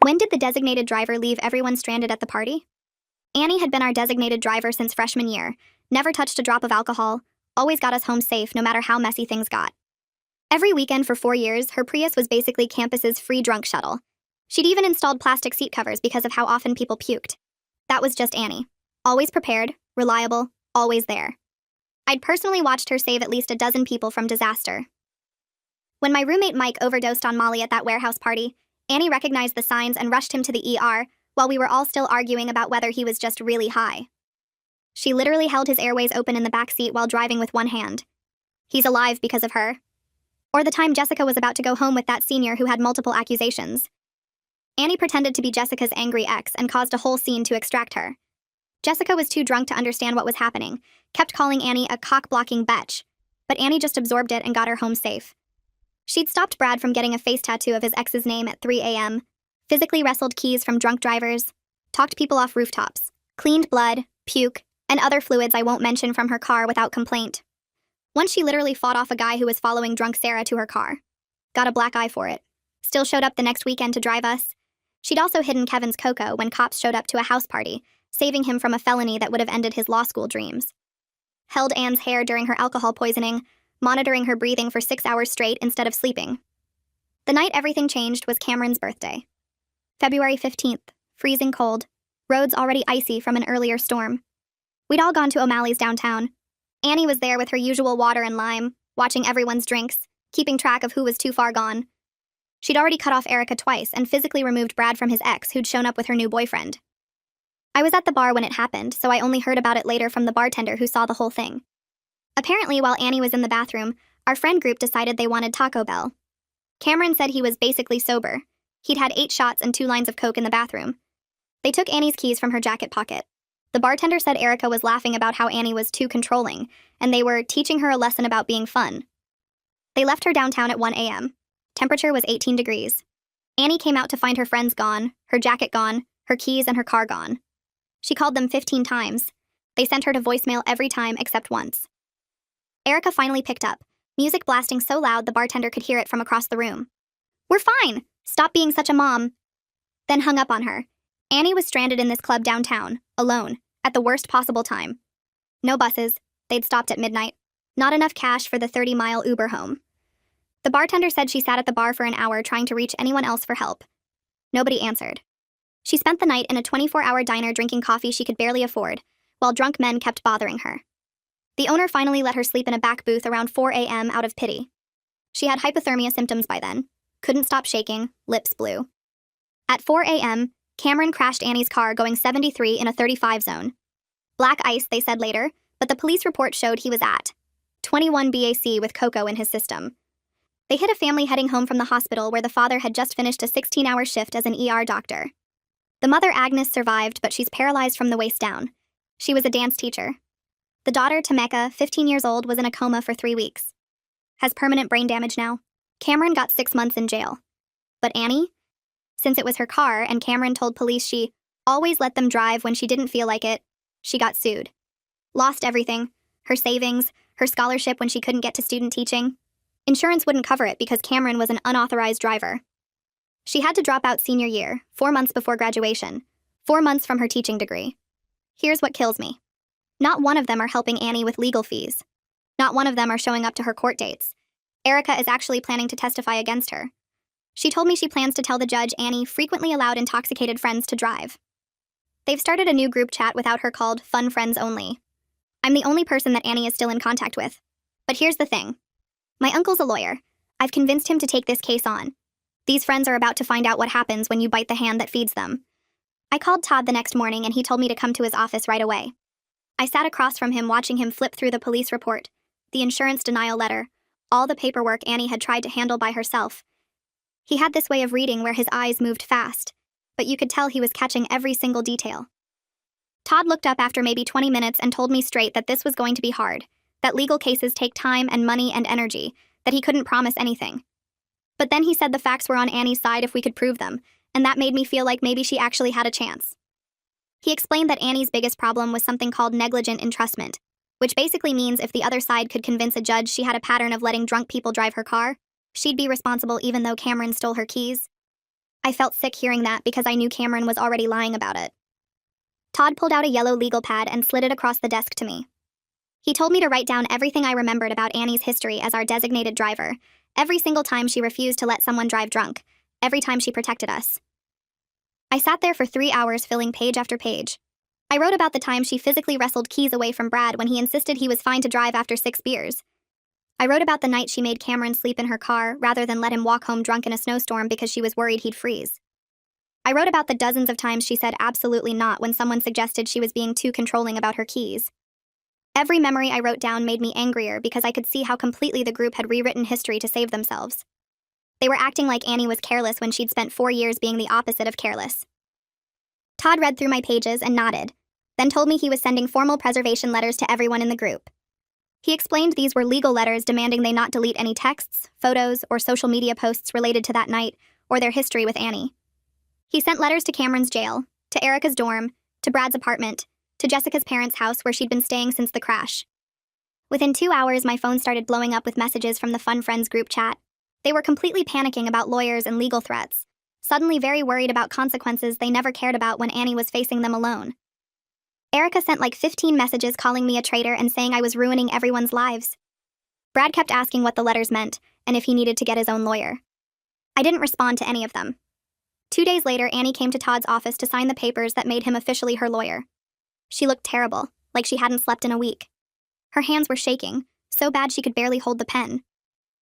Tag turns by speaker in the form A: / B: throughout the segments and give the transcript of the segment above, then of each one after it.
A: When did the designated driver leave everyone stranded at the party? Annie had been our designated driver since freshman year, never touched a drop of alcohol, always got us home safe no matter how messy things got. Every weekend for 4 years, her Prius was basically campus's free drunk shuttle. She'd even installed plastic seat covers because of how often people puked. That was just Annie. Always prepared, reliable, always there. I'd personally watched her save at least a dozen people from disaster. When my roommate Mike overdosed on Molly at that warehouse party, Annie recognized the signs and rushed him to the ER while we were all still arguing about whether he was just really high. She literally held his airways open in the back seat while driving with one hand. He's alive because of her. Or the time Jessica was about to go home with that senior who had multiple accusations. Annie pretended to be Jessica's angry ex and caused a whole scene to extract her. Jessica was too drunk to understand what was happening, kept calling Annie a cock-blocking bitch, but Annie just absorbed it and got her home safe. She'd stopped Brad from getting a face tattoo of his ex's name at 3 a.m., physically wrestled keys from drunk drivers, talked people off rooftops, cleaned blood, puke, and other fluids I won't mention from her car without complaint. Once she literally fought off a guy who was following drunk Sarah to her car. Got a black eye for it. Still showed up the next weekend to drive us. She'd also hidden Kevin's cocoa when cops showed up to a house party, saving him from a felony that would have ended his law school dreams. Held Anne's hair during her alcohol poisoning, monitoring her breathing for 6 hours straight instead of sleeping. The night everything changed was Cameron's birthday. February 15th, freezing cold, roads already icy from an earlier storm. We'd all gone to O'Malley's downtown. Annie was there with her usual water and lime, watching everyone's drinks, keeping track of who was too far gone. She'd already cut off Erica twice and physically removed Brad from his ex who'd shown up with her new boyfriend. I was at the bar when it happened, so I only heard about it later from the bartender who saw the whole thing. Apparently, while Annie was in the bathroom, our friend group decided they wanted Taco Bell. Cameron said he was basically sober. He'd had 8 shots and 2 lines of coke in the bathroom. They took Annie's keys from her jacket pocket. The bartender said Erica was laughing about how Annie was too controlling, and they were teaching her a lesson about being fun. They left her downtown at 1 a.m. Temperature was 18 degrees. Annie came out to find her friends gone, her jacket gone, her keys and her car gone. She called them 15 times. They sent her to voicemail every time except once. Erica finally picked up, music blasting so loud the bartender could hear it from across the room. "We're fine! Stop being such a mom!" Then hung up on her. Annie was stranded in this club downtown, alone, at the worst possible time. No buses. They'd stopped at midnight. Not enough cash for the 30-mile Uber home. The bartender said she sat at the bar for an hour trying to reach anyone else for help. Nobody answered. She spent the night in a 24-hour diner drinking coffee she could barely afford, while drunk men kept bothering her. The owner finally let her sleep in a back booth around 4 a.m. out of pity. She had hypothermia symptoms by then. Couldn't stop shaking, lips blue. At 4 a.m., Cameron crashed Annie's car going 73 in a 35 zone. Black ice, they said later, but the police report showed he was at 21 BAC with cocoa in his system. They hit a family heading home from the hospital where the father had just finished a 16-hour shift as an ER doctor. The mother, Agnes, survived, but she's paralyzed from the waist down. She was a dance teacher. The daughter, Tameka, 15 years old, was in a coma for 3 weeks. Has permanent brain damage now. Cameron got 6 months in jail. But Annie? Since it was her car and Cameron told police she always let them drive when she didn't feel like it, she got sued. Lost everything. Her savings, her scholarship when she couldn't get to student teaching. Insurance wouldn't cover it because Cameron was an unauthorized driver. She had to drop out senior year, 4 months before graduation, 4 months from her teaching degree. Here's what kills me. Not one of them are helping Annie with legal fees. Not one of them are showing up to her court dates. Erica is actually planning to testify against her. She told me she plans to tell the judge Annie frequently allowed intoxicated friends to drive. They've started a new group chat without her called Fun Friends Only. I'm the only person that Annie is still in contact with. But here's the thing. My uncle's a lawyer. I've convinced him to take this case on. These friends are about to find out what happens when you bite the hand that feeds them. I called Todd the next morning and he told me to come to his office right away. I sat across from him watching him flip through the police report, the insurance denial letter, all the paperwork Annie had tried to handle by herself. He had this way of reading where his eyes moved fast, but you could tell he was catching every single detail. Todd looked up after maybe 20 minutes and told me straight that this was going to be hard, that legal cases take time and money and energy, that he couldn't promise anything. But then he said the facts were on Annie's side if we could prove them, and that made me feel like maybe she actually had a chance. He explained that Annie's biggest problem was something called negligent entrustment, which basically means if the other side could convince a judge she had a pattern of letting drunk people drive her car, she'd be responsible even though Cameron stole her keys. I felt sick hearing that because I knew Cameron was already lying about it. Todd pulled out a yellow legal pad and slid it across the desk to me. He told me to write down everything I remembered about Annie's history as our designated driver, every single time she refused to let someone drive drunk, every time she protected us. I sat there for 3 hours filling page after page. I wrote about the time she physically wrestled keys away from Brad when he insisted he was fine to drive after 6 beers. I wrote about the night she made Cameron sleep in her car rather than let him walk home drunk in a snowstorm because she was worried he'd freeze. I wrote about the dozens of times she said absolutely not when someone suggested she was being too controlling about her keys. Every memory I wrote down made me angrier because I could see how completely the group had rewritten history to save themselves. They were acting like Annie was careless when she'd spent 4 years being the opposite of careless. Todd read through my pages and nodded, then told me he was sending formal preservation letters to everyone in the group. He explained these were legal letters demanding they not delete any texts, photos, or social media posts related to that night or their history with Annie. He sent letters to Cameron's jail, to Erica's dorm, to Brad's apartment, to Jessica's parents' house where she'd been staying since the crash. Within 2 hours, my phone started blowing up with messages from the Fun Friends group chat. They were completely panicking about lawyers and legal threats, suddenly very worried about consequences they never cared about when Annie was facing them alone. Erica sent like 15 messages calling me a traitor and saying I was ruining everyone's lives. Brad kept asking what the letters meant and if he needed to get his own lawyer. I didn't respond to any of them. 2 days later, Annie came to Todd's office to sign the papers that made him officially her lawyer. She looked terrible, like she hadn't slept in a week. Her hands were shaking, so bad she could barely hold the pen.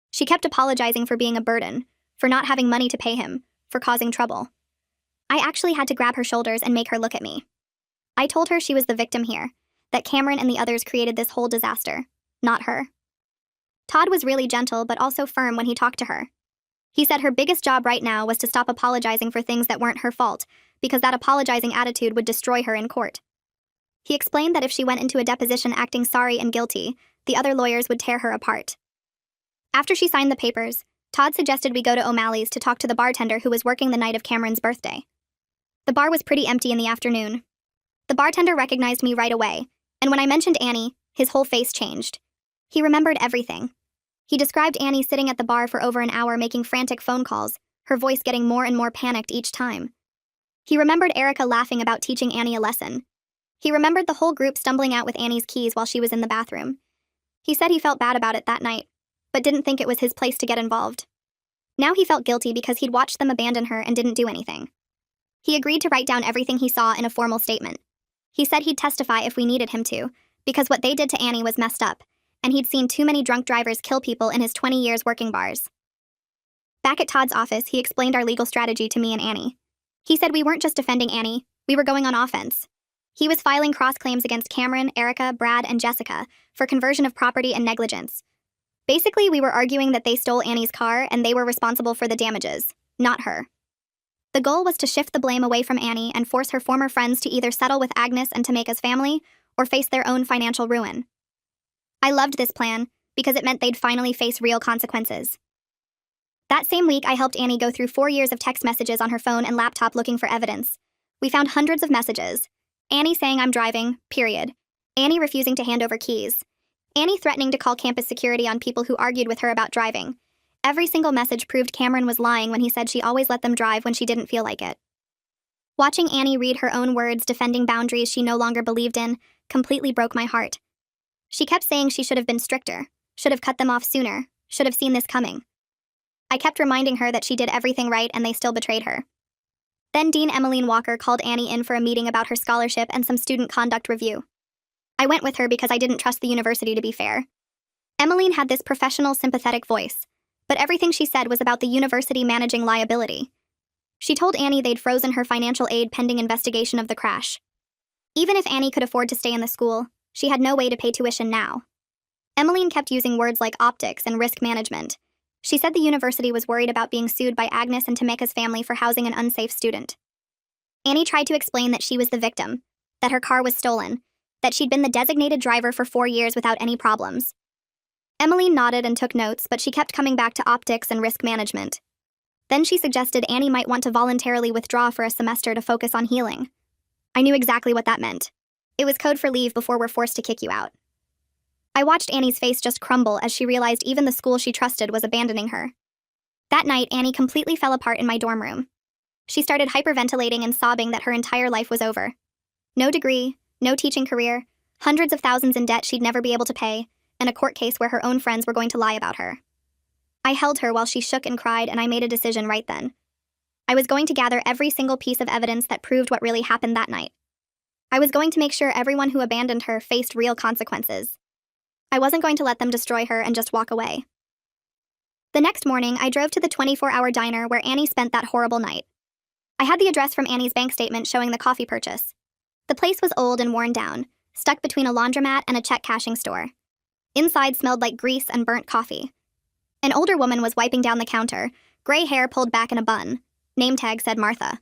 A: She kept apologizing for being a burden, for not having money to pay him, for causing trouble. I actually had to grab her shoulders and make her look at me. I told her she was the victim here, that Cameron and the others created this whole disaster, not her. Todd was really gentle but also firm when he talked to her. He said her biggest job right now was to stop apologizing for things that weren't her fault, because that apologizing attitude would destroy her in court. He explained that if she went into a deposition acting sorry and guilty, the other lawyers would tear her apart. After she signed the papers, Todd suggested we go to O'Malley's to talk to the bartender who was working the night of Cameron's birthday. The bar was pretty empty in the afternoon. The bartender recognized me right away, and when I mentioned Annie, his whole face changed. He remembered everything. He described Annie sitting at the bar for over an hour making frantic phone calls, her voice getting more and more panicked each time. He remembered Erica laughing about teaching Annie a lesson. He remembered the whole group stumbling out with Annie's keys while she was in the bathroom. He said he felt bad about it that night, but didn't think it was his place to get involved. Now he felt guilty because he'd watched them abandon her and didn't do anything. He agreed to write down everything he saw in a formal statement. He said he'd testify if we needed him to, because what they did to Annie was messed up, and he'd seen too many drunk drivers kill people in his 20 years working bars. Back at Todd's office, he explained our legal strategy to me and Annie. He said we weren't just defending Annie, we were going on offense. He was filing cross-claims against Cameron, Erica, Brad, and Jessica for conversion of property and negligence. Basically, we were arguing that they stole Annie's car and they were responsible for the damages, not her. The goal was to shift the blame away from Annie and force her former friends to either settle with Agnes and Tameka's family or face their own financial ruin. I loved this plan because it meant they'd finally face real consequences. That same week, I helped Annie go through 4 years of text messages on her phone and laptop looking for evidence. We found hundreds of messages. Annie saying I'm driving, period. Annie refusing to hand over keys. Annie threatening to call campus security on people who argued with her about driving. Every single message proved Cameron was lying when he said she always let them drive when she didn't feel like it. Watching Annie read her own words defending boundaries she no longer believed in completely broke my heart. She kept saying she should have been stricter, should have cut them off sooner, should have seen this coming. I kept reminding her that she did everything right and they still betrayed her. Then Dean Emmeline Walker called Annie in for a meeting about her scholarship and some student conduct review. I went with her because I didn't trust the university to be fair. Emmeline had this professional, sympathetic voice, but everything she said was about the university managing liability. She told Annie they'd frozen her financial aid pending investigation of the crash. Even if Annie could afford to stay in the school, she had no way to pay tuition now. Emmeline kept using words like optics and risk management. She said the university was worried about being sued by Agnes and Tameka's family for housing an unsafe student. Annie tried to explain that she was the victim, that her car was stolen, that she'd been the designated driver for 4 years without any problems. Emmeline nodded and took notes, but she kept coming back to optics and risk management. Then she suggested Annie might want to voluntarily withdraw for a semester to focus on healing. I knew exactly what that meant. It was code for leave before we're forced to kick you out. I watched Annie's face just crumble as she realized even the school she trusted was abandoning her. That night, Annie completely fell apart in my dorm room. She started hyperventilating and sobbing that her entire life was over. No degree, no teaching career, hundreds of thousands in debt she'd never be able to pay, and a court case where her own friends were going to lie about her. I held her while she shook and cried, and I made a decision right then. I was going to gather every single piece of evidence that proved what really happened that night. I was going to make sure everyone who abandoned her faced real consequences. I wasn't going to let them destroy her and just walk away. The next morning, I drove to the 24-hour diner where Annie spent that horrible night. I had the address from Annie's bank statement showing the coffee purchase. The place was old and worn down, stuck between a laundromat and a check cashing store. Inside smelled like grease and burnt coffee. An older woman was wiping down the counter, gray hair pulled back in a bun. Name tag said Martha.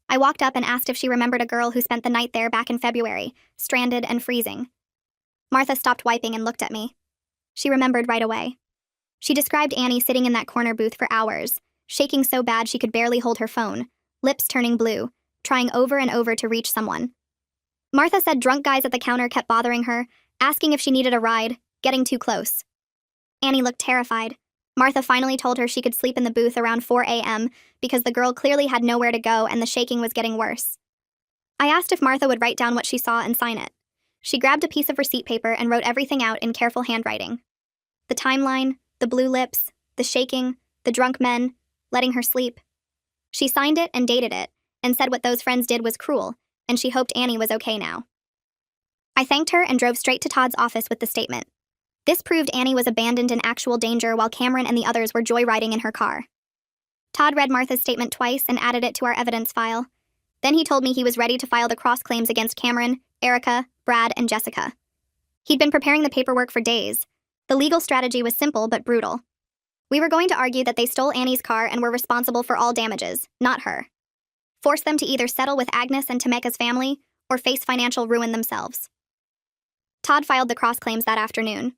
A: I walked up and asked if she remembered a girl who spent the night there back in February, stranded and freezing. Martha stopped wiping and looked at me. She remembered right away. She described Annie sitting in that corner booth for hours, shaking so bad she could barely hold her phone, lips turning blue, trying over and over to reach someone. Martha said drunk guys at the counter kept bothering her, asking if she needed a ride, getting too close. Annie looked terrified. Martha finally told her she could sleep in the booth around 4 a.m. because the girl clearly had nowhere to go and the shaking was getting worse. I asked if Martha would write down what she saw and sign it. She grabbed a piece of receipt paper and wrote everything out in careful handwriting. The timeline, the blue lips, the shaking, the drunk men, letting her sleep. She signed it and dated it, and said what those friends did was cruel, and she hoped Annie was okay now. I thanked her and drove straight to Todd's office with the statement. This proved Annie was abandoned in actual danger while Cameron and the others were joyriding in her car. Todd read Martha's statement twice and added it to our evidence file. Then he told me he was ready to file the cross claims against Cameron, Erica, Brad, and Jessica. He'd been preparing the paperwork for days. The legal strategy was simple but brutal. We were going to argue that they stole Annie's car and were responsible for all damages, not her. Force them to either settle with Agnes and Tameka's family or face financial ruin themselves. Todd filed the cross claims that afternoon.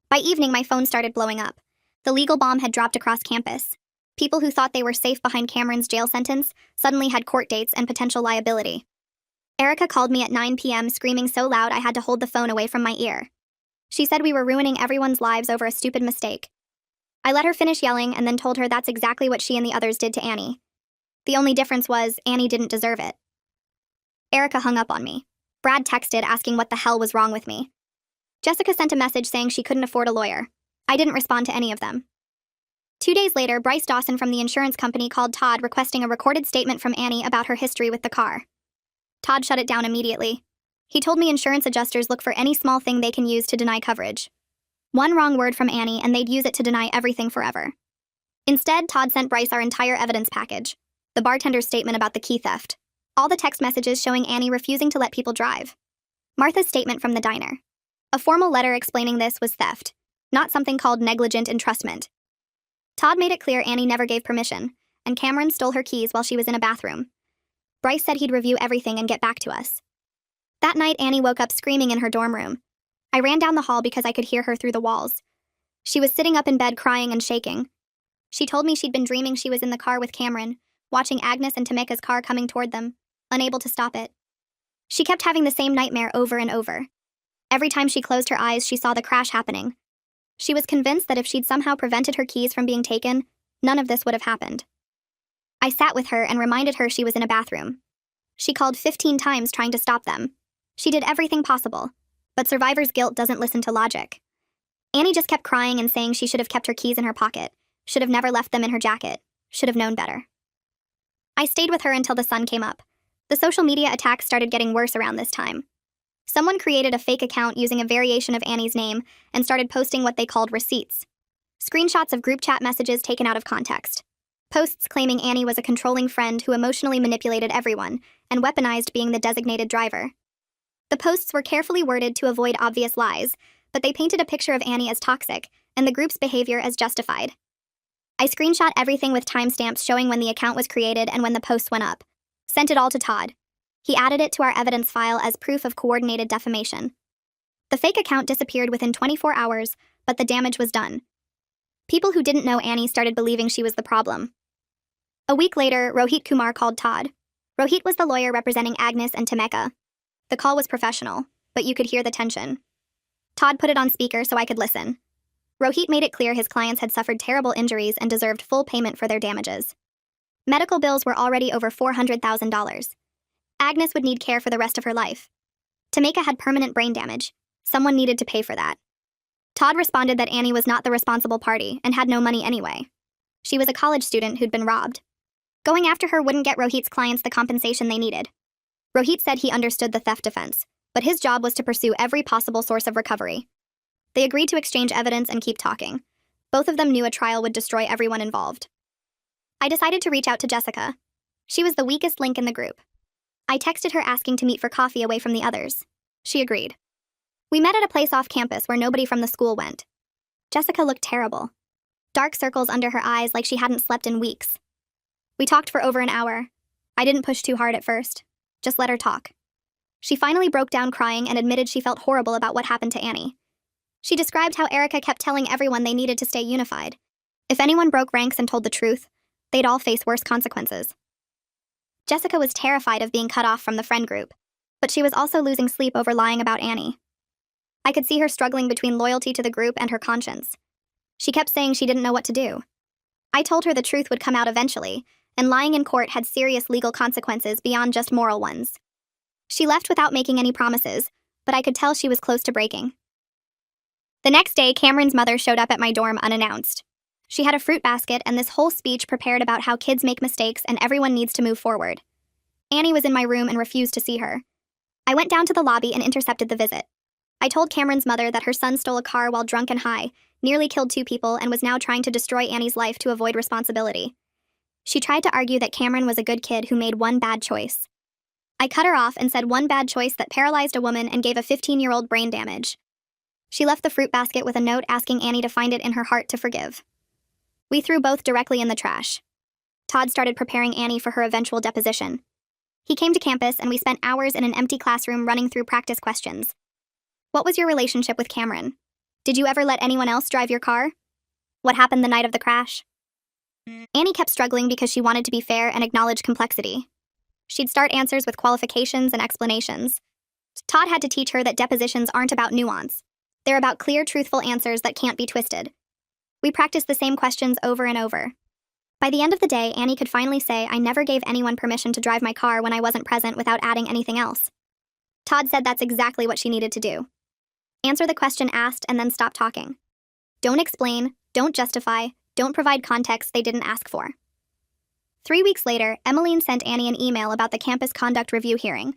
A: By evening, my phone started blowing up. The legal bomb had dropped across campus. People who thought they were safe behind Cameron's jail sentence suddenly had court dates and potential liability. Erica called me at 9 p.m. screaming so loud I had to hold the phone away from my ear. She said we were ruining everyone's lives over a stupid mistake. I let her finish yelling and then told her that's exactly what she and the others did to Annie. The only difference was Annie didn't deserve it. Erica hung up on me. Brad texted asking what the hell was wrong with me. Jessica sent a message saying she couldn't afford a lawyer. I didn't respond to any of them. 2 days later, Bryce Dawson from the insurance company called Todd requesting a recorded statement from Annie about her history with the car. Todd shut it down immediately. He told me insurance adjusters look for any small thing they can use to deny coverage. One wrong word from Annie and they'd use it to deny everything forever. Instead, Todd sent Bryce our entire evidence package. The bartender's statement about the key theft. All the text messages showing Annie refusing to let people drive. Martha's statement from the diner. A formal letter explaining this was theft, not something called negligent entrustment. Todd made it clear Annie never gave permission, and Cameron stole her keys while she was in a bathroom. Bryce said he'd review everything and get back to us. That night, Annie woke up screaming in her dorm room. I ran down the hall because I could hear her through the walls. She was sitting up in bed crying and shaking. She told me she'd been dreaming she was in the car with Cameron, watching Agnes and Tameka's car coming toward them, unable to stop it. She kept having the same nightmare over and over. Every time she closed her eyes, she saw the crash happening. She was convinced that if she'd somehow prevented her keys from being taken, none of this would have happened. I sat with her and reminded her she was in a bathroom. She called 15 times trying to stop them. She did everything possible, but survivor's guilt doesn't listen to logic. Annie just kept crying and saying she should have kept her keys in her pocket, should have never left them in her jacket, should have known better. I stayed with her until the sun came up. The social media attacks started getting worse around this time. Someone created a fake account using a variation of Annie's name and started posting what they called receipts. Screenshots of group chat messages taken out of context. Posts claiming Annie was a controlling friend who emotionally manipulated everyone and weaponized being the designated driver. The posts were carefully worded to avoid obvious lies, but they painted a picture of Annie as toxic and the group's behavior as justified. I screenshot everything with timestamps showing when the account was created and when the post went up. Sent it all to Todd. He added it to our evidence file as proof of coordinated defamation. The fake account disappeared within 24 hours, but the damage was done. People who didn't know Annie started believing she was the problem. A week later, Rohit Kumar called Todd. Rohit was the lawyer representing Agnes and Tameka. The call was professional, but you could hear the tension. Todd put it on speaker so I could listen. Rohit made it clear his clients had suffered terrible injuries and deserved full payment for their damages. Medical bills were already over $400,000. Agnes would need care for the rest of her life. Tameka had permanent brain damage. Someone needed to pay for that. Todd responded that Annie was not the responsible party and had no money anyway. She was a college student who'd been robbed. Going after her wouldn't get Rohit's clients the compensation they needed. Rohit said he understood the theft defense, but his job was to pursue every possible source of recovery. They agreed to exchange evidence and keep talking. Both of them knew a trial would destroy everyone involved. I decided to reach out to Jessica. She was the weakest link in the group. I texted her asking to meet for coffee away from the others. She agreed. We met at a place off campus where nobody from the school went. Jessica looked terrible. Dark circles under her eyes like she hadn't slept in weeks. We talked for over an hour. I didn't push too hard at first. Just let her talk. She finally broke down crying and admitted she felt horrible about what happened to Annie. She described how Erica kept telling everyone they needed to stay unified. If anyone broke ranks and told the truth, they'd all face worse consequences. Jessica was terrified of being cut off from the friend group, but she was also losing sleep over lying about Annie. I could see her struggling between loyalty to the group and her conscience. She kept saying she didn't know what to do. I told her the truth would come out eventually, and lying in court had serious legal consequences beyond just moral ones. She left without making any promises, but I could tell she was close to breaking. The next day, Cameron's mother showed up at my dorm unannounced. She had a fruit basket and this whole speech prepared about how kids make mistakes and everyone needs to move forward. Annie was in my room and refused to see her. I went down to the lobby and intercepted the visit. I told Cameron's mother that her son stole a car while drunk and high, nearly killed 2 people, and was now trying to destroy Annie's life to avoid responsibility. She tried to argue that Cameron was a good kid who made one bad choice. I cut her off and said one bad choice that paralyzed a woman and gave a 15-year-old brain damage. She left the fruit basket with a note asking Annie to find it in her heart to forgive. We threw both directly in the trash. Todd started preparing Annie for her eventual deposition. He came to campus and we spent hours in an empty classroom running through practice questions. What was your relationship with Cameron? Did you ever let anyone else drive your car? What happened the night of the crash? Annie kept struggling because she wanted to be fair and acknowledge complexity. She'd start answers with qualifications and explanations. Todd had to teach her that depositions aren't about nuance. They're about clear, truthful answers that can't be twisted. We practiced the same questions over and over. By the end of the day, Annie could finally say, I never gave anyone permission to drive my car when I wasn't present without adding anything else. Todd said that's exactly what she needed to do. Answer the question asked and then stop talking. Don't explain, don't justify, don't provide context they didn't ask for. 3 weeks later, Emmeline sent Annie an email about the campus conduct review hearing.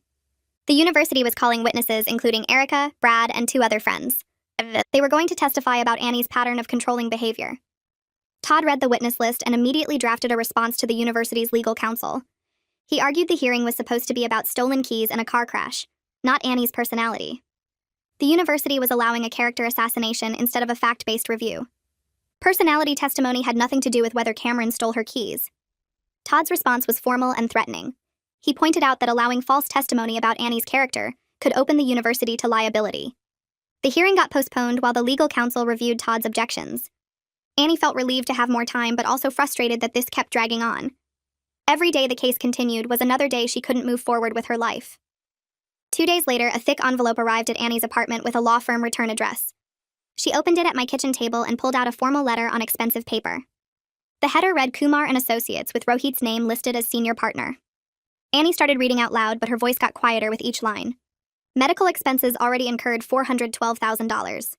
A: The university was calling witnesses including Erica, Brad, and 2 other friends. They were going to testify about Annie's pattern of controlling behavior. Todd read the witness list and immediately drafted a response to the university's legal counsel. He argued the hearing was supposed to be about stolen keys and a car crash, not Annie's personality. The university was allowing a character assassination instead of a fact-based review. Personality testimony had nothing to do with whether Cameron stole her keys. Todd's response was formal and threatening. He pointed out that allowing false testimony about Annie's character could open the university to liability. The hearing got postponed while the legal counsel reviewed Todd's objections. Annie felt relieved to have more time, but also frustrated that this kept dragging on. Every day the case continued was another day she couldn't move forward with her life. 2 days later, a thick envelope arrived at Annie's apartment with a law firm return address. She opened it at my kitchen table and pulled out a formal letter on expensive paper. The header read Kumar and Associates with Rohit's name listed as senior partner. Annie started reading out loud, but her voice got quieter with each line. Medical expenses already incurred $412,000.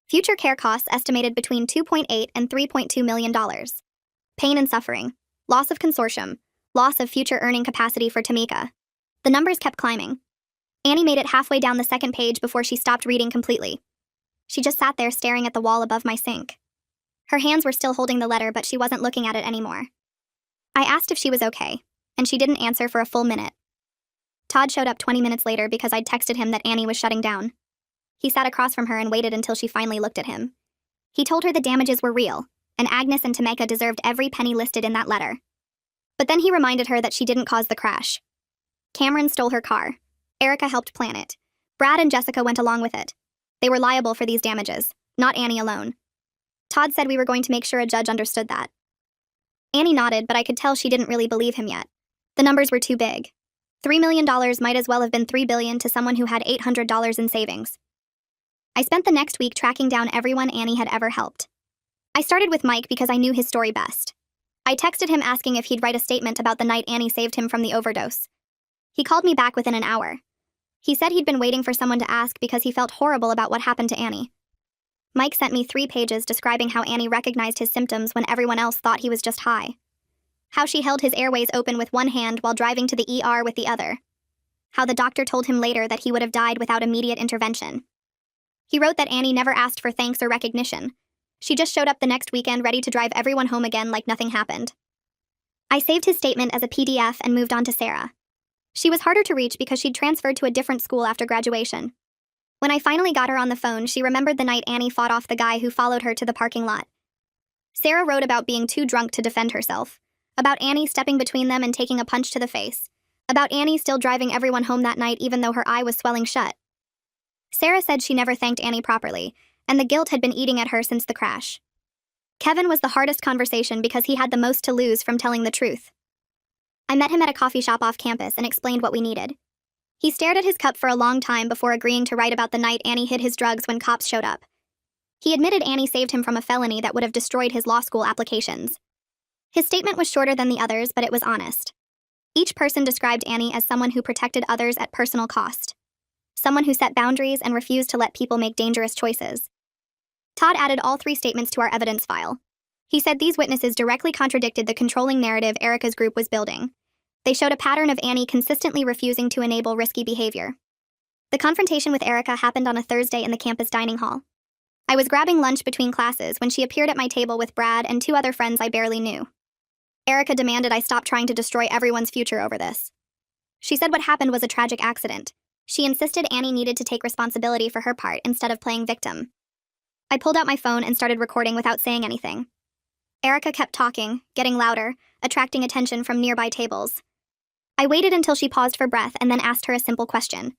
A: Future care costs estimated between $2.8 and $3.2 million. Pain and suffering. Loss of consortium. Loss of future earning capacity for Tameka. The numbers kept climbing. Annie made it halfway down the second page before she stopped reading completely. She just sat there staring at the wall above my sink. Her hands were still holding the letter, but she wasn't looking at it anymore. I asked if she was okay, and she didn't answer for a full minute. Todd showed up 20 minutes later because I'd texted him that Annie was shutting down. He sat across from her and waited until she finally looked at him. He told her the damages were real, and Agnes and Tameka deserved every penny listed in that letter. But then he reminded her that she didn't cause the crash. Cameron stole her car. Erica helped plan it. Brad and Jessica went along with it. They were liable for these damages, not Annie alone. Todd said we were going to make sure a judge understood that. Annie nodded, but I could tell she didn't really believe him yet. The numbers were too big. $3 million might as well have been $3 billion to someone who had $800 in savings. I spent the next week tracking down everyone Annie had ever helped. I started with Mike because I knew his story best. I texted him asking if he'd write a statement about the night Annie saved him from the overdose. He called me back within an hour. He said he'd been waiting for someone to ask because he felt horrible about what happened to Annie. Mike sent me 3 pages describing how Annie recognized his symptoms when everyone else thought he was just high. How she held his airways open with one hand while driving to the ER with the other. How the doctor told him later that he would have died without immediate intervention. He wrote that Annie never asked for thanks or recognition. She just showed up the next weekend ready to drive everyone home again like nothing happened. I saved his statement as a PDF and moved on to Sarah. She was harder to reach because she'd transferred to a different school after graduation. When I finally got her on the phone, she remembered the night Annie fought off the guy who followed her to the parking lot. Sarah wrote about being too drunk to defend herself, about Annie stepping between them and taking a punch to the face, about Annie still driving everyone home that night even though her eye was swelling shut. Sarah said she never thanked Annie properly, and the guilt had been eating at her since the crash. Kevin was the hardest conversation because he had the most to lose from telling the truth. I met him at a coffee shop off campus and explained what we needed. He stared at his cup for a long time before agreeing to write about the night Annie hid his drugs when cops showed up. He admitted Annie saved him from a felony that would have destroyed his law school applications. His statement was shorter than the others, but it was honest. Each person described Annie as someone who protected others at personal cost. Someone who set boundaries and refused to let people make dangerous choices. Todd added all 3 statements to our evidence file. He said these witnesses directly contradicted the controlling narrative Erica's group was building. They showed a pattern of Annie consistently refusing to enable risky behavior. The confrontation with Erica happened on a Thursday in the campus dining hall. I was grabbing lunch between classes when she appeared at my table with Brad and 2 other friends I barely knew. Erica demanded I stop trying to destroy everyone's future over this. She said what happened was a tragic accident. She insisted Annie needed to take responsibility for her part instead of playing victim. I pulled out my phone and started recording without saying anything. Erica kept talking, getting louder, attracting attention from nearby tables. I waited until she paused for breath and then asked her a simple question.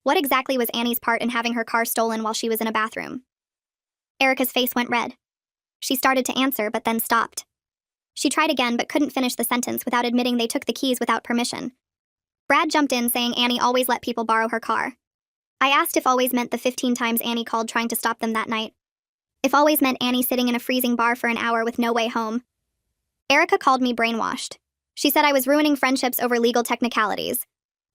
A: What exactly was Annie's part in having her car stolen while she was in a bathroom? Erica's face went red. She started to answer, but then stopped. She tried again but couldn't finish the sentence without admitting they took the keys without permission. Brad jumped in saying Annie always let people borrow her car. I asked if always meant the 15 times Annie called trying to stop them that night. If always meant Annie sitting in a freezing bar for an hour with no way home. Erica called me brainwashed. She said I was ruining friendships over legal technicalities.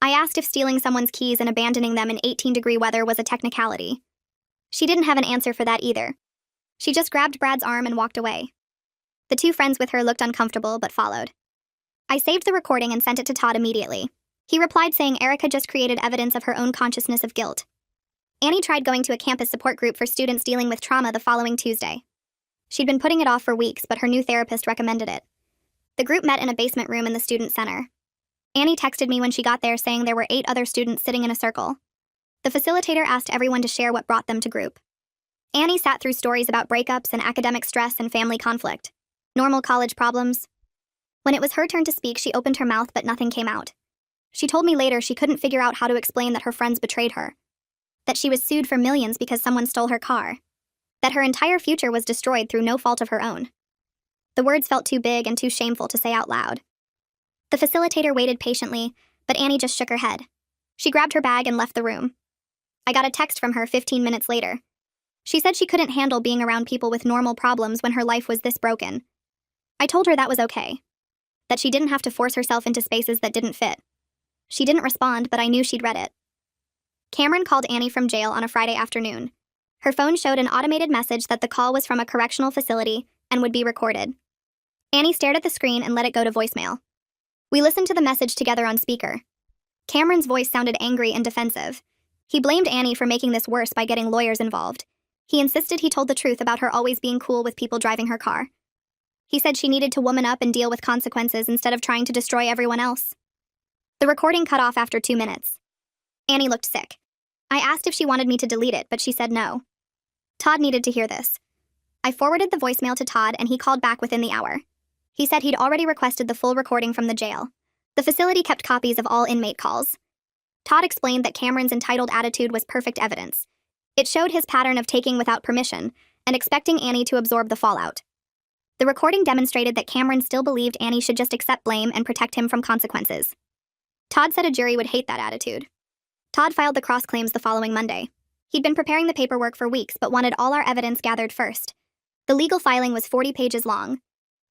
A: I asked if stealing someone's keys and abandoning them in 18-degree weather was a technicality. She didn't have an answer for that either. She just grabbed Brad's arm and walked away. The 2 friends with her looked uncomfortable but followed. I saved the recording and sent it to Todd immediately. He replied saying Erica just created evidence of her own consciousness of guilt. Annie tried going to a campus support group for students dealing with trauma the following Tuesday. She'd been putting it off for weeks, but her new therapist recommended it. The group met in a basement room in the student center. Annie texted me when she got there saying there were 8 other students sitting in a circle. The facilitator asked everyone to share what brought them to group. Annie sat through stories about breakups and academic stress and family conflict. Normal college problems. When it was her turn to speak, she opened her mouth but nothing came out. She told me later she couldn't figure out how to explain that her friends betrayed her. That she was sued for millions because someone stole her car. That her entire future was destroyed through no fault of her own. The words felt too big and too shameful to say out loud. The facilitator waited patiently, but Annie just shook her head. She grabbed her bag and left the room. I got a text from her 15 minutes later. She said she couldn't handle being around people with normal problems when her life was this broken. I told her that was okay. That she didn't have to force herself into spaces that didn't fit. She didn't respond, but I knew she'd read it. Cameron called Annie from jail on a Friday afternoon. Her phone showed an automated message that the call was from a correctional facility and would be recorded. Annie stared at the screen and let it go to voicemail. We listened to the message together on speaker. Cameron's voice sounded angry and defensive. He blamed Annie for making this worse by getting lawyers involved. He insisted he told the truth about her always being cool with people driving her car. He said she needed to woman up and deal with consequences instead of trying to destroy everyone else. The recording cut off after 2 minutes. Annie looked sick. I asked if she wanted me to delete it, but she said no. Todd needed to hear this. I forwarded the voicemail to Todd and he called back within the hour. He said he'd already requested the full recording from the jail. The facility kept copies of all inmate calls. Todd explained that Cameron's entitled attitude was perfect evidence. It showed his pattern of taking without permission and expecting Annie to absorb the fallout. The recording demonstrated that Cameron still believed Annie should just accept blame and protect him from consequences. Todd said a jury would hate that attitude. Todd filed the cross-claims the following Monday. He'd been preparing the paperwork for weeks but wanted all our evidence gathered first. The legal filing was 40 pages long.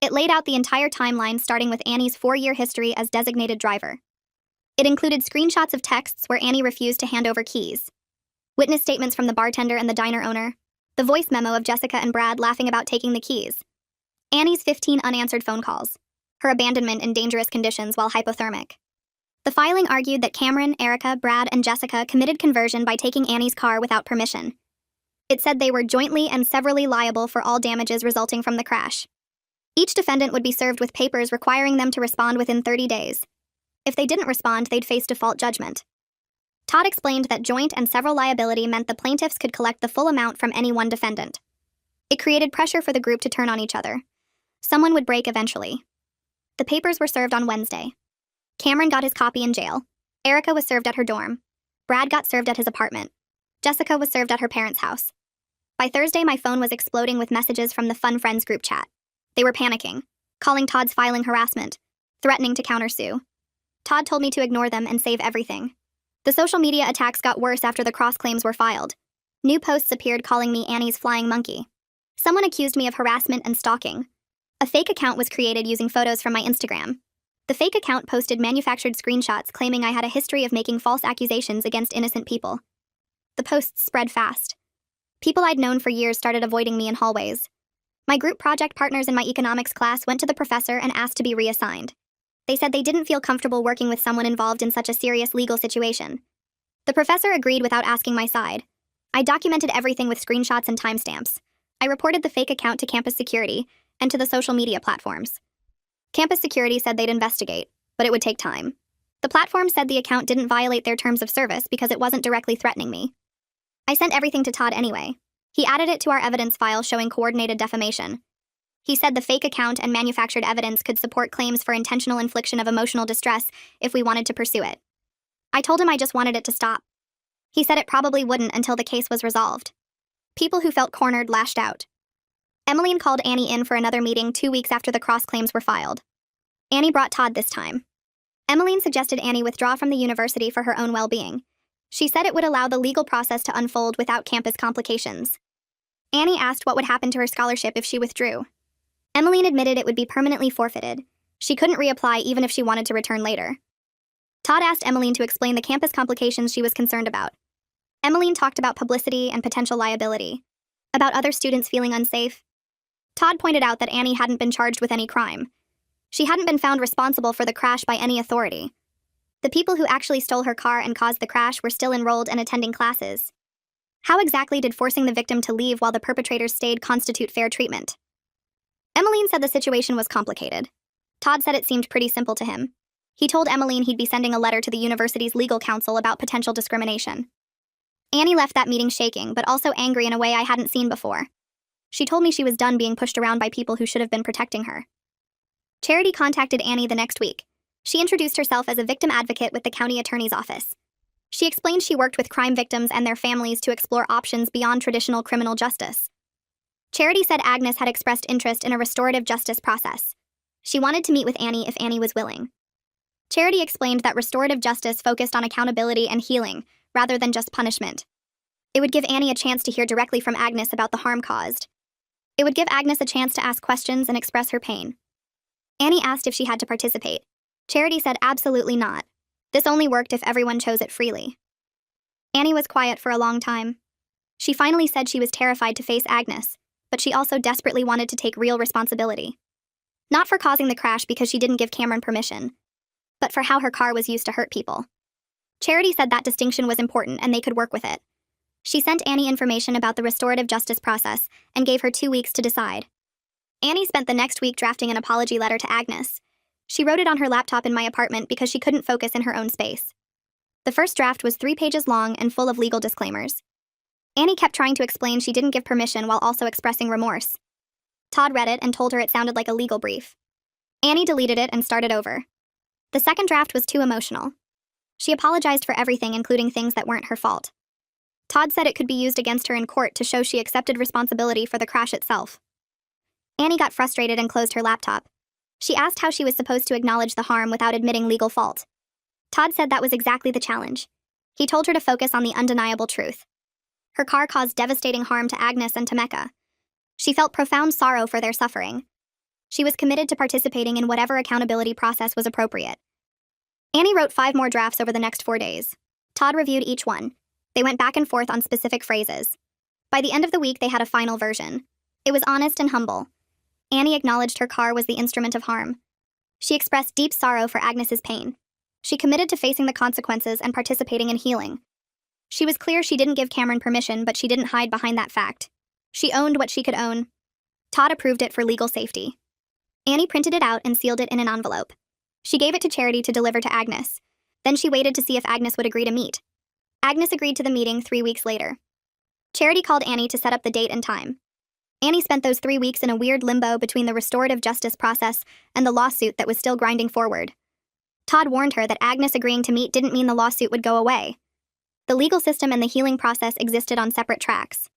A: It laid out the entire timeline starting with Annie's 4-year history as designated driver. It included screenshots of texts where Annie refused to hand over keys, witness statements from the bartender and the diner owner, the voice memo of Jessica and Brad laughing about taking the keys, Annie's 15 unanswered phone calls, her abandonment in dangerous conditions while hypothermic. The filing argued that Cameron, Erica, Brad, and Jessica committed conversion by taking Annie's car without permission. It said they were jointly and severally liable for all damages resulting from the crash. Each defendant would be served with papers requiring them to respond within 30 days. If they didn't respond, they'd face default judgment. Todd explained that joint and several liability meant the plaintiffs could collect the full amount from any one defendant. It created pressure for the group to turn on each other. Someone would break eventually. The papers were served on Wednesday. Cameron got his copy in jail. Erica was served at her dorm. Brad got served at his apartment. Jessica was served at her parents' house. By Thursday, my phone was exploding with messages from the Fun Friends group chat. They were panicking, calling Todd's filing harassment, threatening to countersue. Todd told me to ignore them and save everything. The social media attacks got worse after the cross-claims were filed. New posts appeared calling me Annie's flying monkey. Someone accused me of harassment and stalking. A fake account was created using photos from my Instagram. The fake account posted manufactured screenshots claiming I had a history of making false accusations against innocent people. The posts spread fast. People I'd known for years started avoiding me in hallways. My group project partners in my economics class went to the professor and asked to be reassigned. They said they didn't feel comfortable working with someone involved in such a serious legal situation. The professor agreed without asking my side. I documented everything with screenshots and timestamps. I reported the fake account to campus security and to the social media platforms. Campus security said they'd investigate, but it would take time. The platform said the account didn't violate their terms of service because it wasn't directly threatening me. I sent everything to Todd anyway. He added it to our evidence file showing coordinated defamation. He said the fake account and manufactured evidence could support claims for intentional infliction of emotional distress if we wanted to pursue it. I told him I just wanted it to stop. He said it probably wouldn't until the case was resolved. People who felt cornered lashed out. Emmeline called Annie in for another meeting 2 weeks after the cross-claims were filed. Annie brought Todd this time. Emmeline suggested Annie withdraw from the university for her own well-being. She said it would allow the legal process to unfold without campus complications. Annie asked what would happen to her scholarship if she withdrew. Emmeline admitted it would be permanently forfeited. She couldn't reapply even if she wanted to return later. Todd asked Emmeline to explain the campus complications she was concerned about. Emmeline talked about publicity and potential liability, about other students feeling unsafe. Todd pointed out that Annie hadn't been charged with any crime. She hadn't been found responsible for the crash by any authority. The people who actually stole her car and caused the crash were still enrolled and attending classes. How exactly did forcing the victim to leave while the perpetrators stayed constitute fair treatment? Emmeline said the situation was complicated. Todd said it seemed pretty simple to him. He told Emmeline he'd be sending a letter to the university's legal counsel about potential discrimination. Annie left that meeting shaking, but also angry in a way I hadn't seen before. She told me she was done being pushed around by people who should have been protecting her. Charity contacted Annie the next week. She introduced herself as a victim advocate with the county attorney's office. She explained she worked with crime victims and their families to explore options beyond traditional criminal justice. Charity said Agnes had expressed interest in a restorative justice process. She wanted to meet with Annie if Annie was willing. Charity explained that restorative justice focused on accountability and healing, rather than just punishment. It would give Annie a chance to hear directly from Agnes about the harm caused. It would give Agnes a chance to ask questions and express her pain. Annie asked if she had to participate. Charity said absolutely not. This only worked if everyone chose it freely. Annie was quiet for a long time. She finally said she was terrified to face Agnes, but she also desperately wanted to take real responsibility. Not for causing the crash because she didn't give Cameron permission, but for how her car was used to hurt people. Charity said that distinction was important and they could work with it. She sent Annie information about the restorative justice process and gave her 2 weeks to decide. Annie spent the next week drafting an apology letter to Agnes. She wrote it on her laptop in my apartment because she couldn't focus in her own space. The first draft was 3 pages long and full of legal disclaimers. Annie kept trying to explain she didn't give permission while also expressing remorse. Todd read it and told her it sounded like a legal brief. Annie deleted it and started over. The second draft was too emotional. She apologized for everything, including things that weren't her fault. Todd said it could be used against her in court to show she accepted responsibility for the crash itself. Annie got frustrated and closed her laptop. She asked how she was supposed to acknowledge the harm without admitting legal fault. Todd said that was exactly the challenge. He told her to focus on the undeniable truth. Her car caused devastating harm to Agnes and to Mecca. She felt profound sorrow for their suffering. She was committed to participating in whatever accountability process was appropriate. Annie wrote 5 more drafts over the next 4 days. Todd reviewed each one. They went back and forth on specific phrases. By the end of the week, they had a final version. It was honest and humble. Annie acknowledged her car was the instrument of harm. She expressed deep sorrow for Agnes's pain. She committed to facing the consequences and participating in healing. She was clear she didn't give Cameron permission, but she didn't hide behind that fact. She owned what she could own. Todd approved it for legal safety. Annie printed it out and sealed it in an envelope. She gave it to Charity to deliver to Agnes. Then she waited to see if Agnes would agree to meet. Agnes agreed to the meeting 3 weeks later. Charity called Annie to set up the date and time. Annie spent those 3 weeks in a weird limbo between the restorative justice process and the lawsuit that was still grinding forward. Todd warned her that Agnes agreeing to meet didn't mean the lawsuit would go away. The legal system and the healing process existed on separate tracks.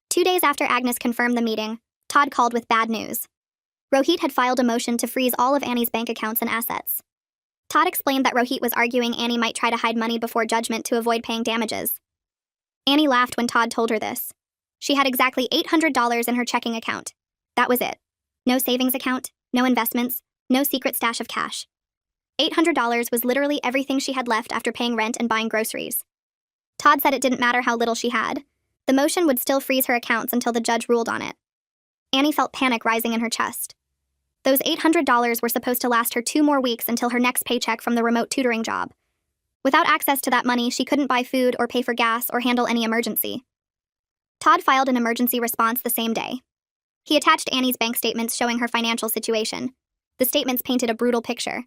A: 2 days after Agnes confirmed the meeting, Todd called with bad news. Rohit had filed a motion to freeze all of Annie's bank accounts and assets. Todd explained that Rohit was arguing Annie might try to hide money before judgment to avoid paying damages. Annie laughed when Todd told her this. She had exactly $800 in her checking account. That was it. No savings account, no investments, no secret stash of cash. $800 was literally everything she had left after paying rent and buying groceries. Todd said it didn't matter how little she had. The motion would still freeze her accounts until the judge ruled on it. Annie felt panic rising in her chest. Those $800 were supposed to last her 2 more weeks until her next paycheck from the remote tutoring job. Without access to that money, she couldn't buy food or pay for gas or handle any emergency. Todd filed an emergency response the same day. He attached Annie's bank statements showing her financial situation. The statements painted a brutal picture.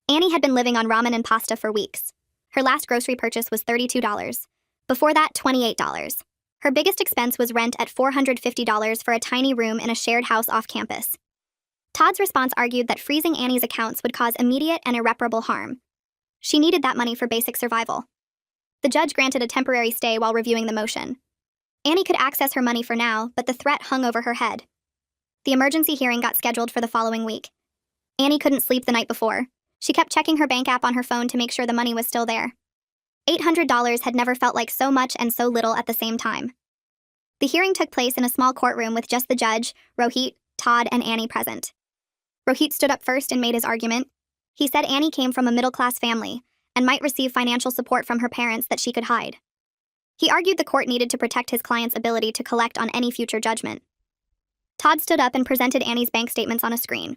A: Annie had been living on ramen and pasta for weeks. Her last grocery purchase was $32. Before that, $28. Her biggest expense was rent at $450 for a tiny room in a shared house off campus. Todd's response argued that freezing Annie's accounts would cause immediate and irreparable harm. She needed that money for basic survival. The judge granted a temporary stay while reviewing the motion. Annie could access her money for now, but the threat hung over her head. The emergency hearing got scheduled for the following week. Annie couldn't sleep the night before. She kept checking her bank app on her phone to make sure the money was still there. $800 had never felt like so much and so little at the same time. The hearing took place in a small courtroom with just the judge, Rohit, Todd, and Annie present. Rohit stood up first and made his argument. He said Annie came from a middle-class family and might receive financial support from her parents that she could hide. He argued the court needed to protect his client's ability to collect on any future judgment. Todd stood up and presented Annie's bank statements on a screen.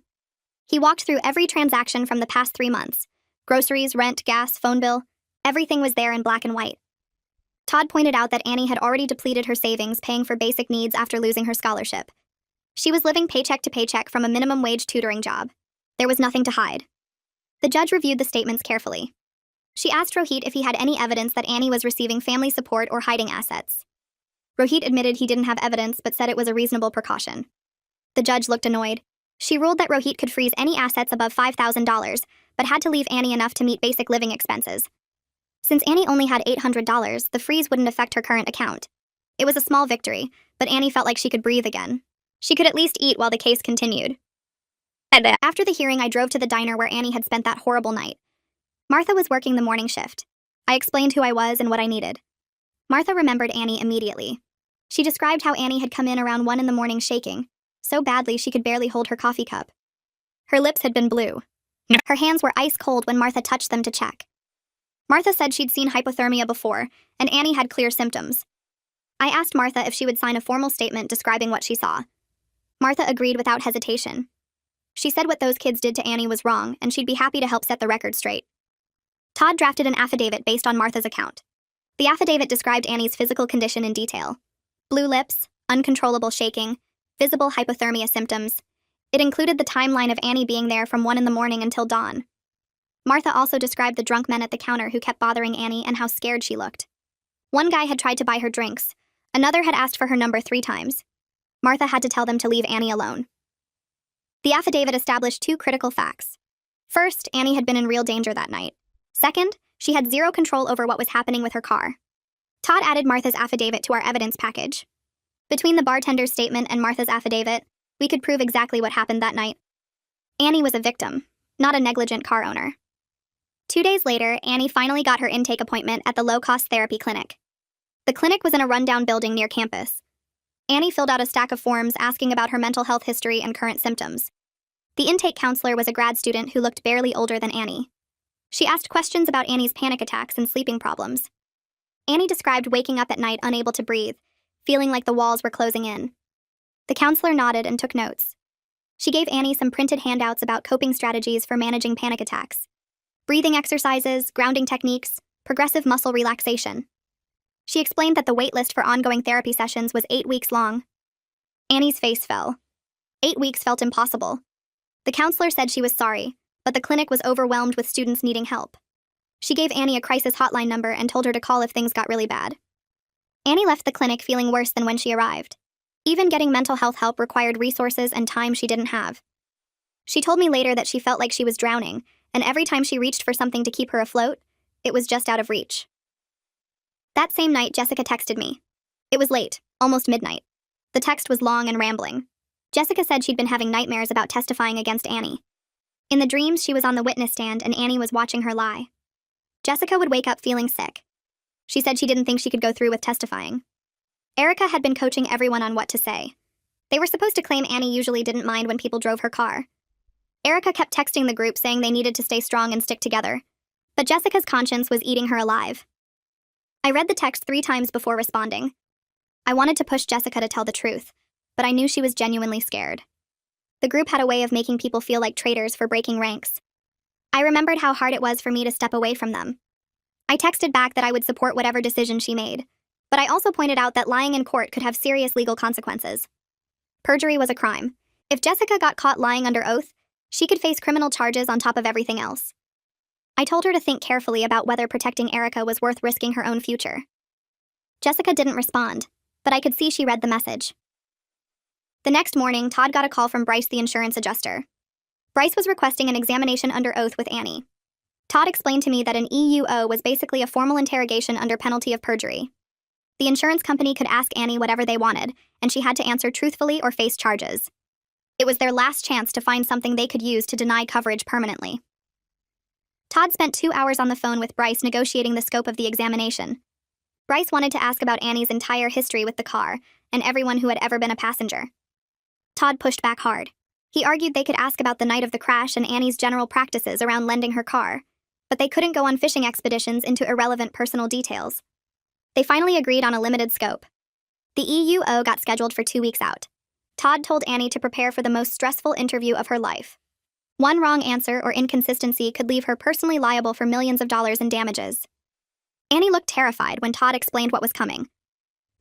A: He walked through every transaction from the past 3 months. Groceries, rent, gas, phone bill, everything was there in black and white. Todd pointed out that Annie had already depleted her savings paying for basic needs after losing her scholarship. She was living paycheck to paycheck from a minimum wage tutoring job. There was nothing to hide. The judge reviewed the statements carefully. She asked Rohit if he had any evidence that Annie was receiving family support or hiding assets. Rohit admitted he didn't have evidence but said it was a reasonable precaution. The judge looked annoyed. She ruled that Rohit could freeze any assets above $5,000, but had to leave Annie enough to meet basic living expenses. Since Annie only had $800, the freeze wouldn't affect her current account. It was a small victory, but Annie felt like she could breathe again. She could at least eat while the case continued. After the hearing, I drove to the diner where Annie had spent that horrible night. Martha was working the morning shift. I explained who I was and what I needed. Martha remembered Annie immediately. She described how Annie had come in around 1 in the morning shaking, so badly she could barely hold her coffee cup. Her lips had been blue. Her hands were ice cold when Martha touched them to check. Martha said she'd seen hypothermia before, and Annie had clear symptoms. I asked Martha if she would sign a formal statement describing what she saw. Martha agreed without hesitation. She said what those kids did to Annie was wrong, and she'd be happy to help set the record straight. Todd drafted an affidavit based on Martha's account. The affidavit described Annie's physical condition in detail. Blue lips, uncontrollable shaking, visible hypothermia symptoms. It included the timeline of Annie being there from 1 in the morning until dawn. Martha also described the drunk men at the counter who kept bothering Annie and how scared she looked. One guy had tried to buy her drinks. Another had asked for her number 3 times. Martha had to tell them to leave Annie alone. The affidavit established 2 critical facts. First, Annie had been in real danger that night. Second, she had zero control over what was happening with her car. Todd added Martha's affidavit to our evidence package. Between the bartender's statement and Martha's affidavit, we could prove exactly what happened that night. Annie was a victim, not a negligent car owner. 2 days later, Annie finally got her intake appointment at the low-cost therapy clinic. The clinic was in a rundown building near campus. Annie filled out a stack of forms asking about her mental health history and current symptoms. The intake counselor was a grad student who looked barely older than Annie. She asked questions about Annie's panic attacks and sleeping problems. Annie described waking up at night unable to breathe, feeling like the walls were closing in. The counselor nodded and took notes. She gave Annie some printed handouts about coping strategies for managing panic attacks. Breathing exercises, grounding techniques, progressive muscle relaxation. She explained that the wait list for ongoing therapy sessions was 8 weeks long. Annie's face fell. 8 weeks felt impossible. The counselor said she was sorry, but the clinic was overwhelmed with students needing help. She gave Annie a crisis hotline number and told her to call if things got really bad. Annie left the clinic feeling worse than when she arrived. Even getting mental health help required resources and time she didn't have. She told me later that she felt like she was drowning, and every time she reached for something to keep her afloat, it was just out of reach. That same night, Jessica texted me. It was late, almost midnight. The text was long and rambling. Jessica said she'd been having nightmares about testifying against Annie. In the dreams, she was on the witness stand and Annie was watching her lie. Jessica would wake up feeling sick. She said she didn't think she could go through with testifying. Erica had been coaching everyone on what to say. They were supposed to claim Annie usually didn't mind when people drove her car. Erica kept texting the group saying they needed to stay strong and stick together. But Jessica's conscience was eating her alive. I read the text 3 times before responding. I wanted to push Jessica to tell the truth, but I knew she was genuinely scared. The group had a way of making people feel like traitors for breaking ranks. I remembered how hard it was for me to step away from them. I texted back that I would support whatever decision she made, but I also pointed out that lying in court could have serious legal consequences. Perjury was a crime. If Jessica got caught lying under oath, she could face criminal charges on top of everything else. I told her to think carefully about whether protecting Erica was worth risking her own future. Jessica didn't respond, but I could see she read the message. The next morning, Todd got a call from Bryce, the insurance adjuster. Bryce was requesting an examination under oath with Annie. Todd explained to me that an EUO was basically a formal interrogation under penalty of perjury. The insurance company could ask Annie whatever they wanted, and she had to answer truthfully or face charges. It was their last chance to find something they could use to deny coverage permanently. Todd spent 2 hours on the phone with Bryce negotiating the scope of the examination. Bryce wanted to ask about Annie's entire history with the car and everyone who had ever been a passenger. Todd pushed back hard. He argued they could ask about the night of the crash and Annie's general practices around lending her car, but they couldn't go on fishing expeditions into irrelevant personal details. They finally agreed on a limited scope. The EUO got scheduled for 2 weeks out. Todd told Annie to prepare for the most stressful interview of her life. One wrong answer or inconsistency could leave her personally liable for millions of dollars in damages. Annie looked terrified when Todd explained what was coming.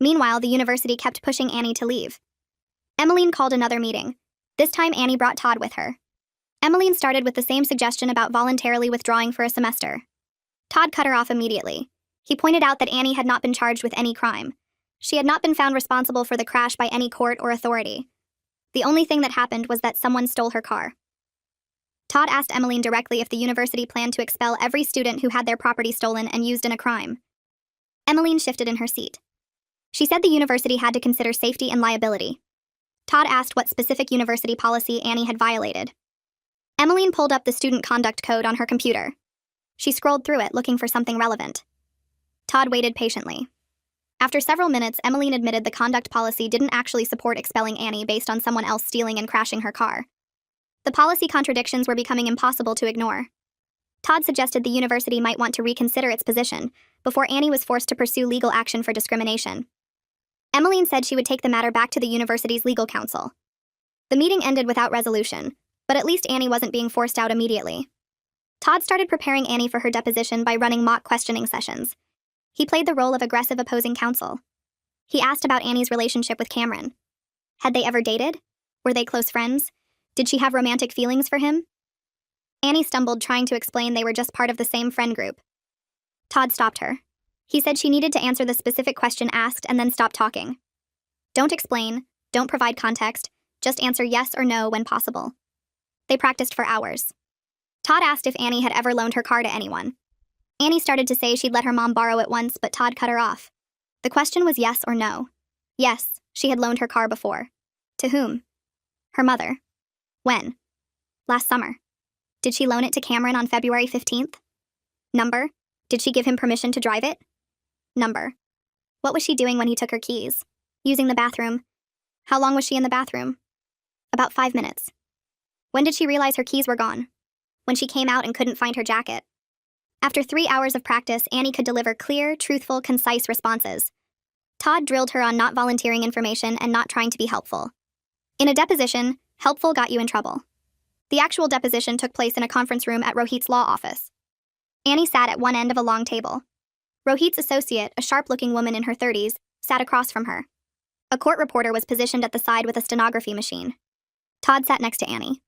A: Meanwhile, the university kept pushing Annie to leave. Emmeline called another meeting. This time, Annie brought Todd with her. Emmeline started with the same suggestion about voluntarily withdrawing for a semester. Todd cut her off immediately. He pointed out that Annie had not been charged with any crime. She had not been found responsible for the crash by any court or authority. The only thing that happened was that someone stole her car. Todd asked Emmeline directly if the university planned to expel every student who had their property stolen and used in a crime. Emmeline shifted in her seat. She said the university had to consider safety and liability. Todd asked what specific university policy Annie had violated. Emmeline pulled up the student conduct code on her computer. She scrolled through it looking for something relevant. Todd waited patiently. After several minutes, Emmeline admitted the conduct policy didn't actually support expelling Annie based on someone else stealing and crashing her car. The policy contradictions were becoming impossible to ignore. Todd suggested the university might want to reconsider its position before Annie was forced to pursue legal action for discrimination. Emmeline said she would take the matter back to the university's legal counsel. The meeting ended without resolution, but at least Annie wasn't being forced out immediately. Todd started preparing Annie for her deposition by running mock questioning sessions. He played the role of aggressive opposing counsel. He asked about Annie's relationship with Cameron. Had they ever dated? Were they close friends? Did she have romantic feelings for him? Annie stumbled, trying to explain they were just part of the same friend group. Todd stopped her. He said she needed to answer the specific question asked and then stop talking. Don't explain, don't provide context, just answer yes or no when possible. They practiced for hours. Todd asked if Annie had ever loaned her car to anyone. Annie started to say she'd let her mom borrow it once, but Todd cut her off. The question was yes or no. Yes, she had loaned her car before. To whom? Her mother. When? Last summer. Did she loan it to Cameron on February 15th? Number? Did she give him permission to drive it? Number. What was she doing when he took her keys? Using the bathroom. How long was she in the bathroom? About 5 minutes. When did she realize her keys were gone? When she came out and couldn't find her jacket. After 3 hours of practice, Annie could deliver clear, truthful, concise responses. Todd drilled her on not volunteering information and not trying to be helpful. In a deposition, helpful got you in trouble. The actual deposition took place in a conference room at Rohit's law office. Annie sat at one end of a long table. Rohit's associate, a sharp-looking woman in her 30s, sat across from her. A court reporter was positioned at the side with a stenography machine. Todd sat next to Annie.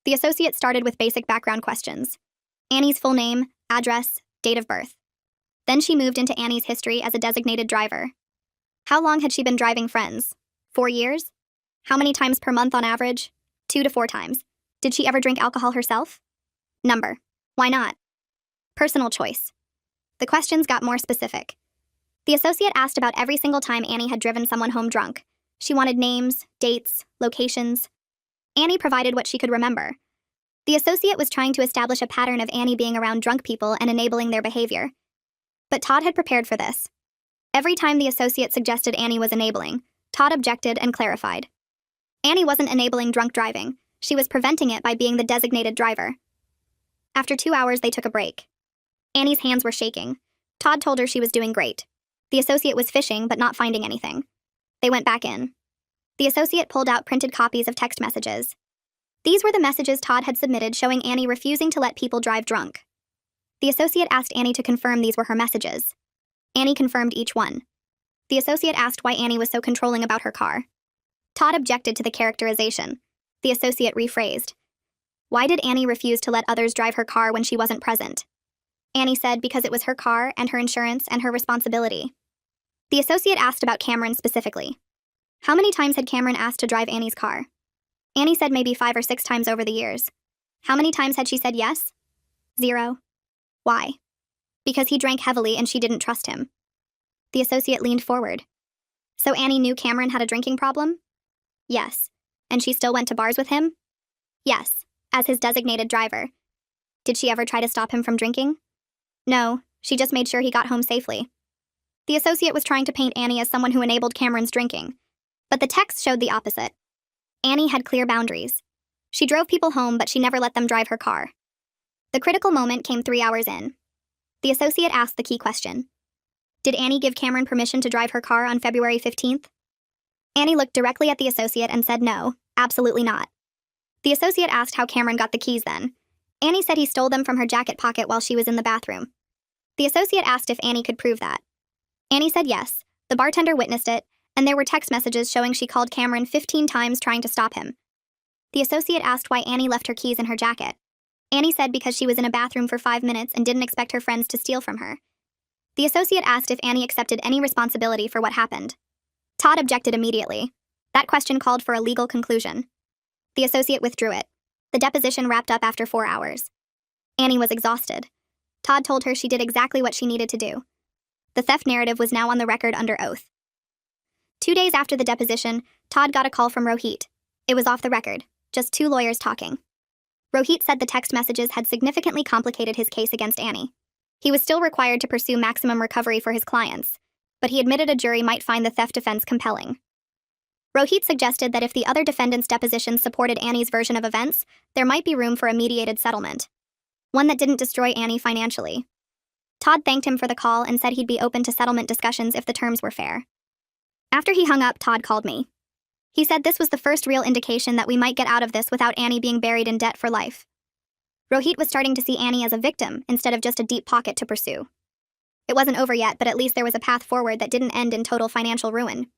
A: The associate started with basic background questions. Annie's full name, address, date of birth. Then she moved into Annie's history as a designated driver. How long had she been driving friends? 4 years? How many times per month on average? 2 to 4 times. Did she ever drink alcohol herself? Number. Why not? Personal choice. The questions got more specific. The associate asked about every single time Annie had driven someone home drunk. She wanted names, dates, locations. Annie provided what she could remember. The associate was trying to establish a pattern of Annie being around drunk people and enabling their behavior. But Todd had prepared for this. Every time the associate suggested Annie was enabling, Todd objected and clarified. Annie wasn't enabling drunk driving. She was preventing it by being the designated driver. After 2 hours, they took a break. Annie's hands were shaking. Todd told her she was doing great. The associate was fishing but not finding anything. They went back in. The associate pulled out printed copies of text messages. These were the messages Todd had submitted showing Annie refusing to let people drive drunk. The associate asked Annie to confirm these were her messages. Annie confirmed each one. The associate asked why Annie was so controlling about her car. Todd objected to the characterization. The associate rephrased. Why did Annie refuse to let others drive her car when she wasn't present? Annie said because it was her car and her insurance and her responsibility. The associate asked about Cameron specifically. How many times had Cameron asked to drive Annie's car? Annie said maybe 5 or 6 times over the years. How many times had she said yes? 0. Why? Because he drank heavily and she didn't trust him. The associate leaned forward. So Annie knew Cameron had a drinking problem? Yes. And she still went to bars with him? Yes, as his designated driver. Did she ever try to stop him from drinking? No, she just made sure he got home safely. The associate was trying to paint Annie as someone who enabled Cameron's drinking. But the text showed the opposite. Annie had clear boundaries. She drove people home, but she never let them drive her car. The critical moment came 3 hours in. The associate asked the key question. Did Annie give Cameron permission to drive her car on February 15th? Annie looked directly at the associate and said no, absolutely not. The associate asked how Cameron got the keys then. Annie said he stole them from her jacket pocket while she was in the bathroom. The associate asked if Annie could prove that. Annie said yes, the bartender witnessed it, and there were text messages showing she called Cameron 15 times trying to stop him. The associate asked why Annie left her keys in her jacket. Annie said because she was in a bathroom for 5 minutes and didn't expect her friends to steal from her. The associate asked if Annie accepted any responsibility for what happened. Todd objected immediately. That question called for a legal conclusion. The associate withdrew it. The deposition wrapped up after 4 hours. Annie was exhausted. Todd told her she did exactly what she needed to do. The theft narrative was now on the record under oath. 2 days after the deposition, Todd got a call from Rohit. It was off the record, just 2 lawyers talking. Rohit said the text messages had significantly complicated his case against Annie. He was still required to pursue maximum recovery for his clients, but he admitted a jury might find the theft defense compelling. Rohit suggested that if the other defendants' depositions supported Annie's version of events, there might be room for a mediated settlement. One that didn't destroy Annie financially. Todd thanked him for the call and said he'd be open to settlement discussions if the terms were fair. After he hung up, Todd called me. He said this was the first real indication that we might get out of this without Annie being buried in debt for life. Rohit was starting to see Annie as a victim instead of just a deep pocket to pursue. It wasn't over yet, but at least there was a path forward that didn't end in total financial ruin.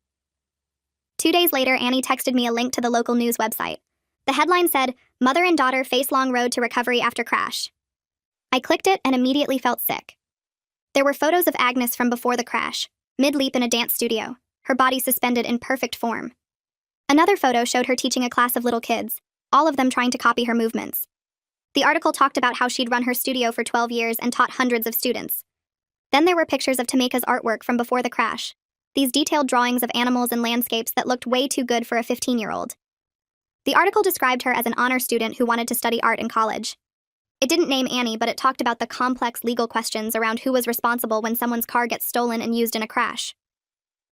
A: 2 days later, Annie texted me a link to the local news website. The headline said, "Mother and daughter face long road to recovery after crash." I clicked it and immediately felt sick. There were photos of Agnes from before the crash, mid-leap in a dance studio, her body suspended in perfect form. Another photo showed her teaching a class of little kids, all of them trying to copy her movements. The article talked about how she'd run her studio for 12 years and taught hundreds of students. Then there were pictures of Tameka's artwork from before the crash, these detailed drawings of animals and landscapes that looked way too good for a 15-year-old. The article described her as an honor student who wanted to study art in college. It didn't name Annie, but it talked about the complex legal questions around who was responsible when someone's car gets stolen and used in a crash.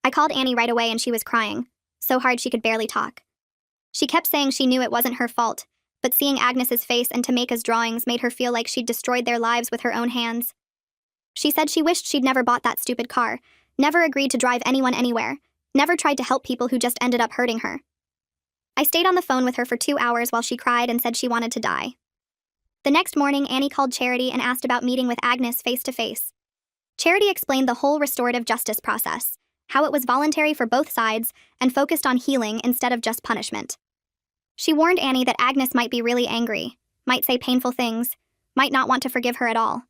A: I called Annie right away and she was crying, so hard she could barely talk. She kept saying she knew it wasn't her fault, but seeing Agnes's face and Tameka's drawings made her feel like she'd destroyed their lives with her own hands. She said she wished she'd never bought that stupid car, never agreed to drive anyone anywhere, never tried to help people who just ended up hurting her. I stayed on the phone with her for 2 hours while she cried and said she wanted to die. The next morning, Annie called Charity and asked about meeting with Agnes face-to-face. Charity explained the whole restorative justice process, how it was voluntary for both sides and focused on healing instead of just punishment. She warned Annie that Agnes might be really angry, might say painful things, might not want to forgive her at all.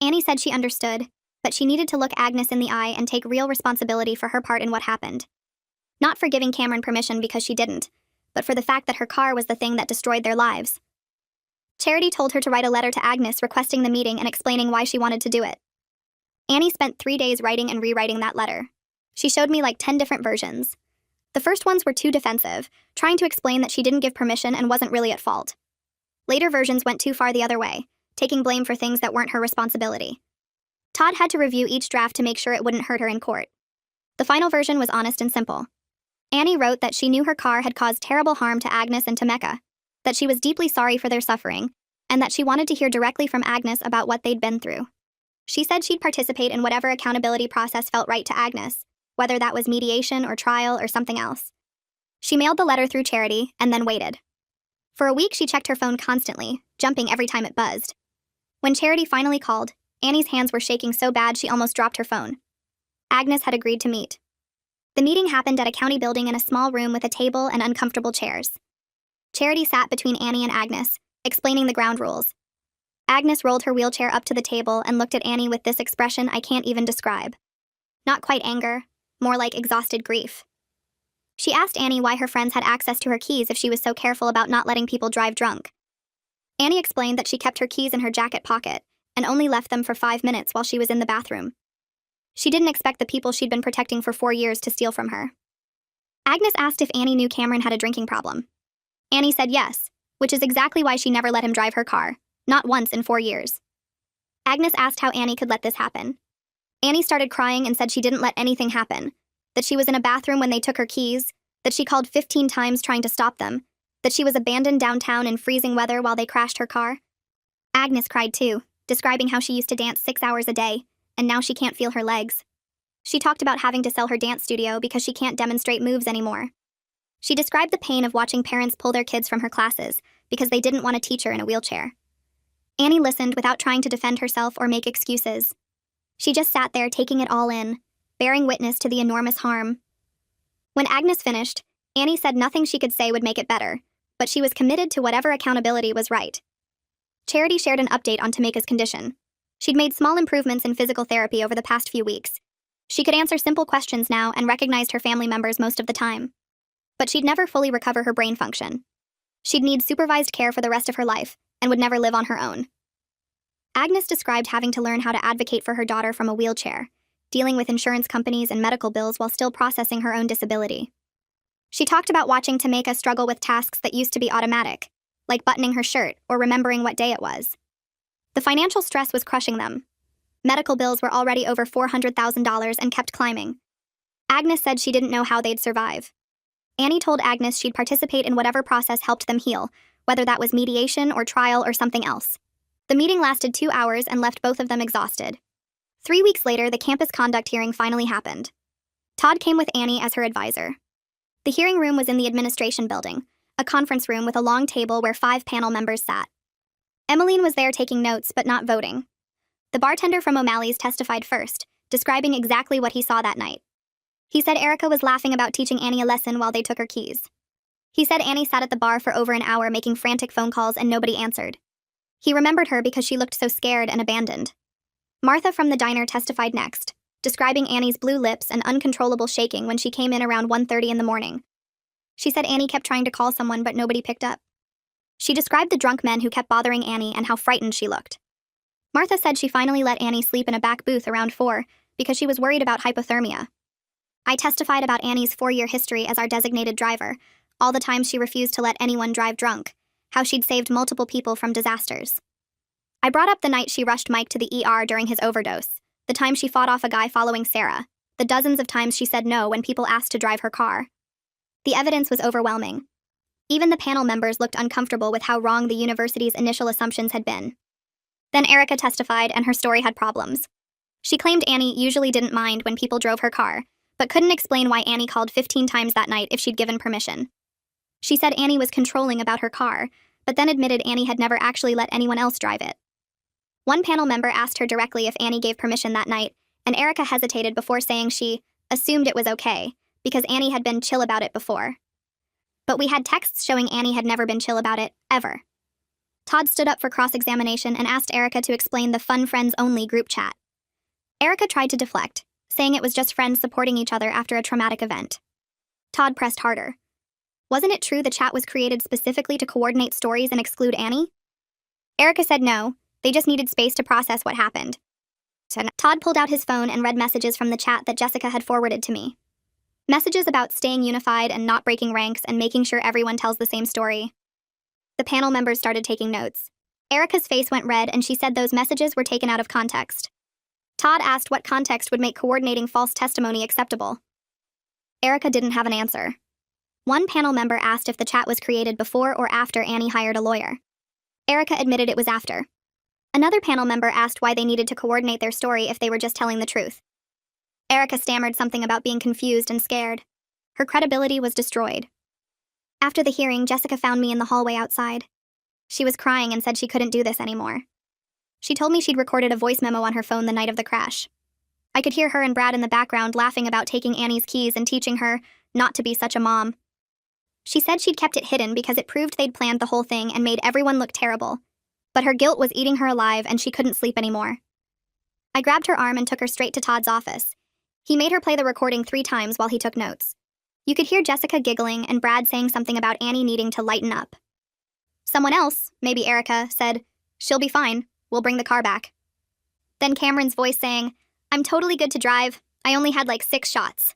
A: Annie said she understood, but she needed to look Agnes in the eye and take real responsibility for her part in what happened. Not for giving Cameron permission because she didn't, but for the fact that her car was the thing that destroyed their lives. Charity told her to write a letter to Agnes requesting the meeting and explaining why she wanted to do it. Annie spent 3 days writing and rewriting that letter. She showed me like 10 different versions. The first ones were too defensive, trying to explain that she didn't give permission and wasn't really at fault. Later versions went too far the other way, taking blame for things that weren't her responsibility. Todd had to review each draft to make sure it wouldn't hurt her in court. The final version was honest and simple. Annie wrote that she knew her car had caused terrible harm to Agnes and Tameka, that she was deeply sorry for their suffering, and that she wanted to hear directly from Agnes about what they'd been through. She said she'd participate in whatever accountability process felt right to Agnes, whether that was mediation or trial or something else. She mailed the letter through Charity and then waited. For a week, she checked her phone constantly, jumping every time it buzzed. When Charity finally called, Annie's hands were shaking so bad she almost dropped her phone. Agnes had agreed to meet. The meeting happened at a county building in a small room with a table and uncomfortable chairs. Charity sat between Annie and Agnes, explaining the ground rules. Agnes rolled her wheelchair up to the table and looked at Annie with this expression I can't even describe. Not quite anger, more like exhausted grief. She asked Annie why her friends had access to her keys if she was so careful about not letting people drive drunk. Annie explained that she kept her keys in her jacket pocket and only left them for 5 minutes while she was in the bathroom. She didn't expect the people she'd been protecting for 4 years to steal from her. Agnes asked if Annie knew Cameron had a drinking problem. Annie said yes, which is exactly why she never let him drive her car, not once in 4 years. Agnes asked how Annie could let this happen. Annie started crying and said she didn't let anything happen, that she was in a bathroom when they took her keys, that she called 15 times trying to stop them, that she was abandoned downtown in freezing weather while they crashed her car. Agnes cried too, describing how she used to dance 6 hours a day, and now she can't feel her legs. She talked about having to sell her dance studio because she can't demonstrate moves anymore. She described the pain of watching parents pull their kids from her classes because they didn't want to teach her in a wheelchair. Annie listened without trying to defend herself or make excuses. She just sat there taking it all in, bearing witness to the enormous harm. When Agnes finished, Annie said nothing she could say would make it better, but she was committed to whatever accountability was right. Charity shared an update on Tameka's condition. She'd made small improvements in physical therapy over the past few weeks. She could answer simple questions now and recognized her family members most of the time. But she'd never fully recover her brain function. She'd need supervised care for the rest of her life and would never live on her own. Agnes described having to learn how to advocate for her daughter from a wheelchair, dealing with insurance companies and medical bills while still processing her own disability. She talked about watching Tameka struggle with tasks that used to be automatic, like buttoning her shirt or remembering what day it was. The financial stress was crushing them. Medical bills were already over $400,000 and kept climbing. Agnes said she didn't know how they'd survive. Annie told Agnes she'd participate in whatever process helped them heal, whether that was mediation or trial or something else. The meeting lasted 2 hours and left both of them exhausted. 3 weeks later, the campus conduct hearing finally happened. Todd came with Annie as her advisor. The hearing room was in the administration building, a conference room with a long table where 5 panel members sat. Emmeline was there taking notes but not voting. The bartender from O'Malley's testified first, describing exactly what he saw that night. He said Erica was laughing about teaching Annie a lesson while they took her keys. He said Annie sat at the bar for over an hour making frantic phone calls and nobody answered. He remembered her because she looked so scared and abandoned. Martha from the diner testified next, describing Annie's blue lips and uncontrollable shaking when she came in around 1:30 in the morning. She said Annie kept trying to call someone but nobody picked up. She described the drunk men who kept bothering Annie and how frightened she looked. Martha said she finally let Annie sleep in a back booth around 4 because she was worried about hypothermia. I testified about Annie's 4-year history as our designated driver, all the times she refused to let anyone drive drunk, how she'd saved multiple people from disasters. I brought up the night she rushed Mike to the ER during his overdose, the time she fought off a guy following Sarah, the dozens of times she said no when people asked to drive her car. The evidence was overwhelming. Even the panel members looked uncomfortable with how wrong the university's initial assumptions had been. Then Erica testified, and her story had problems. She claimed Annie usually didn't mind when people drove her car, but couldn't explain why Annie called 15 times that night if she'd given permission. She said Annie was controlling about her car, but then admitted Annie had never actually let anyone else drive it. One panel member asked her directly if Annie gave permission that night, and Erica hesitated before saying she assumed it was okay, because Annie had been chill about it before. But we had texts showing Annie had never been chill about it, ever. Todd stood up for cross-examination and asked Erica to explain the fun friends-only group chat. Erica tried to deflect, saying it was just friends supporting each other after a traumatic event. Todd pressed harder. Wasn't it true the chat was created specifically to coordinate stories and exclude Annie? Erica said no, they just needed space to process what happened. So Todd pulled out his phone and read messages from the chat that Jessica had forwarded to me. Messages about staying unified and not breaking ranks and making sure everyone tells the same story. The panel members started taking notes. Erica's face went red and she said those messages were taken out of context. Todd asked what context would make coordinating false testimony acceptable. Erica didn't have an answer. One panel member asked if the chat was created before or after Annie hired a lawyer. Erica admitted it was after. Another panel member asked why they needed to coordinate their story if they were just telling the truth. Erica stammered something about being confused and scared. Her credibility was destroyed. After the hearing, Jessica found me in the hallway outside. She was crying and said she couldn't do this anymore. She told me she'd recorded a voice memo on her phone the night of the crash. I could hear her and Brad in the background laughing about taking Annie's keys and teaching her not to be such a mom. She said she'd kept it hidden because it proved they'd planned the whole thing and made everyone look terrible. But her guilt was eating her alive and she couldn't sleep anymore. I grabbed her arm and took her straight to Todd's office. He made her play the recording 3 times while he took notes. You could hear Jessica giggling and Brad saying something about Annie needing to lighten up. Someone else, maybe Erica, said, "She'll be fine. We'll bring the car back." Then Cameron's voice saying, "I'm totally good to drive. I only had like 6 shots."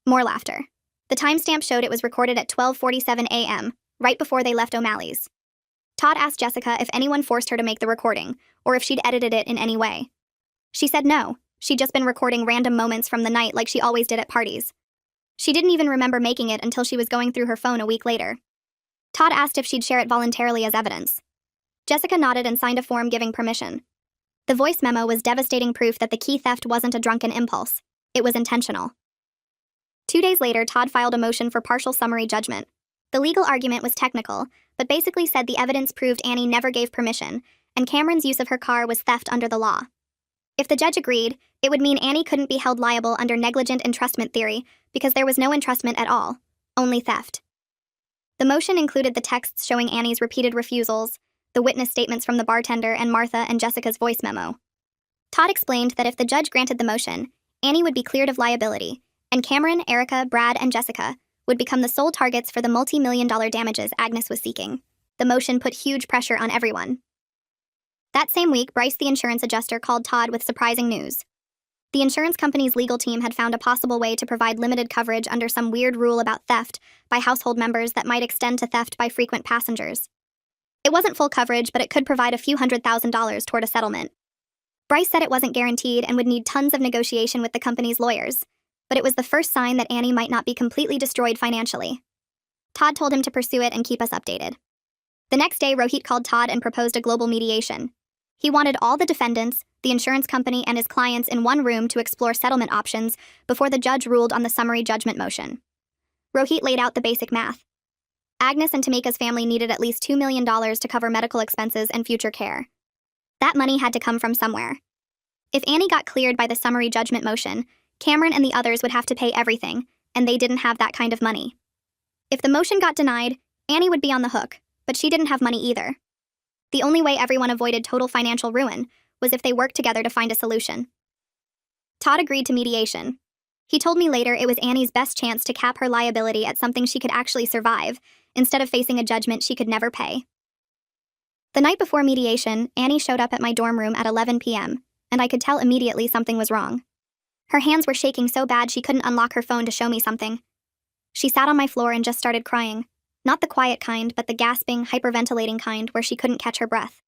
A: More laughter. The timestamp showed it was recorded at 12:47 a.m., right before they left O'Malley's. Todd asked Jessica if anyone forced her to make the recording, or if she'd edited it in any way. She said no, she'd just been recording random moments from the night like she always did at parties. She didn't even remember making it until she was going through her phone a week later. Todd asked if she'd share it voluntarily as evidence. Jessica nodded and signed a form giving permission. The voice memo was devastating proof that the key theft wasn't a drunken impulse. It was intentional. 2 days later, Todd filed a motion for partial summary judgment. The legal argument was technical, but basically said the evidence proved Annie never gave permission, and Cameron's use of her car was theft under the law. If the judge agreed, it would mean Annie couldn't be held liable under negligent entrustment theory because there was no entrustment at all, only theft. The motion included the texts showing Annie's repeated refusals, the witness statements from the bartender, and Martha and Jessica's voice memo. Todd explained that if the judge granted the motion, Annie would be cleared of liability, and Cameron, Erica, Brad, and Jessica would become the sole targets for the multi-million-dollar damages Agnes was seeking. The motion put huge pressure on everyone. That same week, Bryce, the insurance adjuster, called Todd with surprising news. The insurance company's legal team had found a possible way to provide limited coverage under some weird rule about theft by household members that might extend to theft by frequent passengers. It wasn't full coverage, but it could provide a few $100,000 toward a settlement. Bryce said it wasn't guaranteed and would need tons of negotiation with the company's lawyers, but it was the first sign that Annie might not be completely destroyed financially. Todd told him to pursue it and keep us updated. The next day, Rohit called Todd and proposed a global mediation. He wanted all the defendants, the insurance company, and his clients in one room to explore settlement options before the judge ruled on the summary judgment motion. Rohit laid out the basic math. Agnes and Tamika's family needed at least $2 million to cover medical expenses and future care. That money had to come from somewhere. If Annie got cleared by the summary judgment motion, Cameron and the others would have to pay everything, and they didn't have that kind of money. If the motion got denied, Annie would be on the hook, but she didn't have money either. The only way everyone avoided total financial ruin was if they worked together to find a solution. Todd agreed to mediation. He told me later it was Annie's best chance to cap her liability at something she could actually survive, instead of facing a judgment she could never pay. The night before mediation, Annie showed up at my dorm room at 11 p.m., and I could tell immediately something was wrong. Her hands were shaking so bad she couldn't unlock her phone to show me something. She sat on my floor and just started crying. Not the quiet kind, but the gasping, hyperventilating kind where she couldn't catch her breath.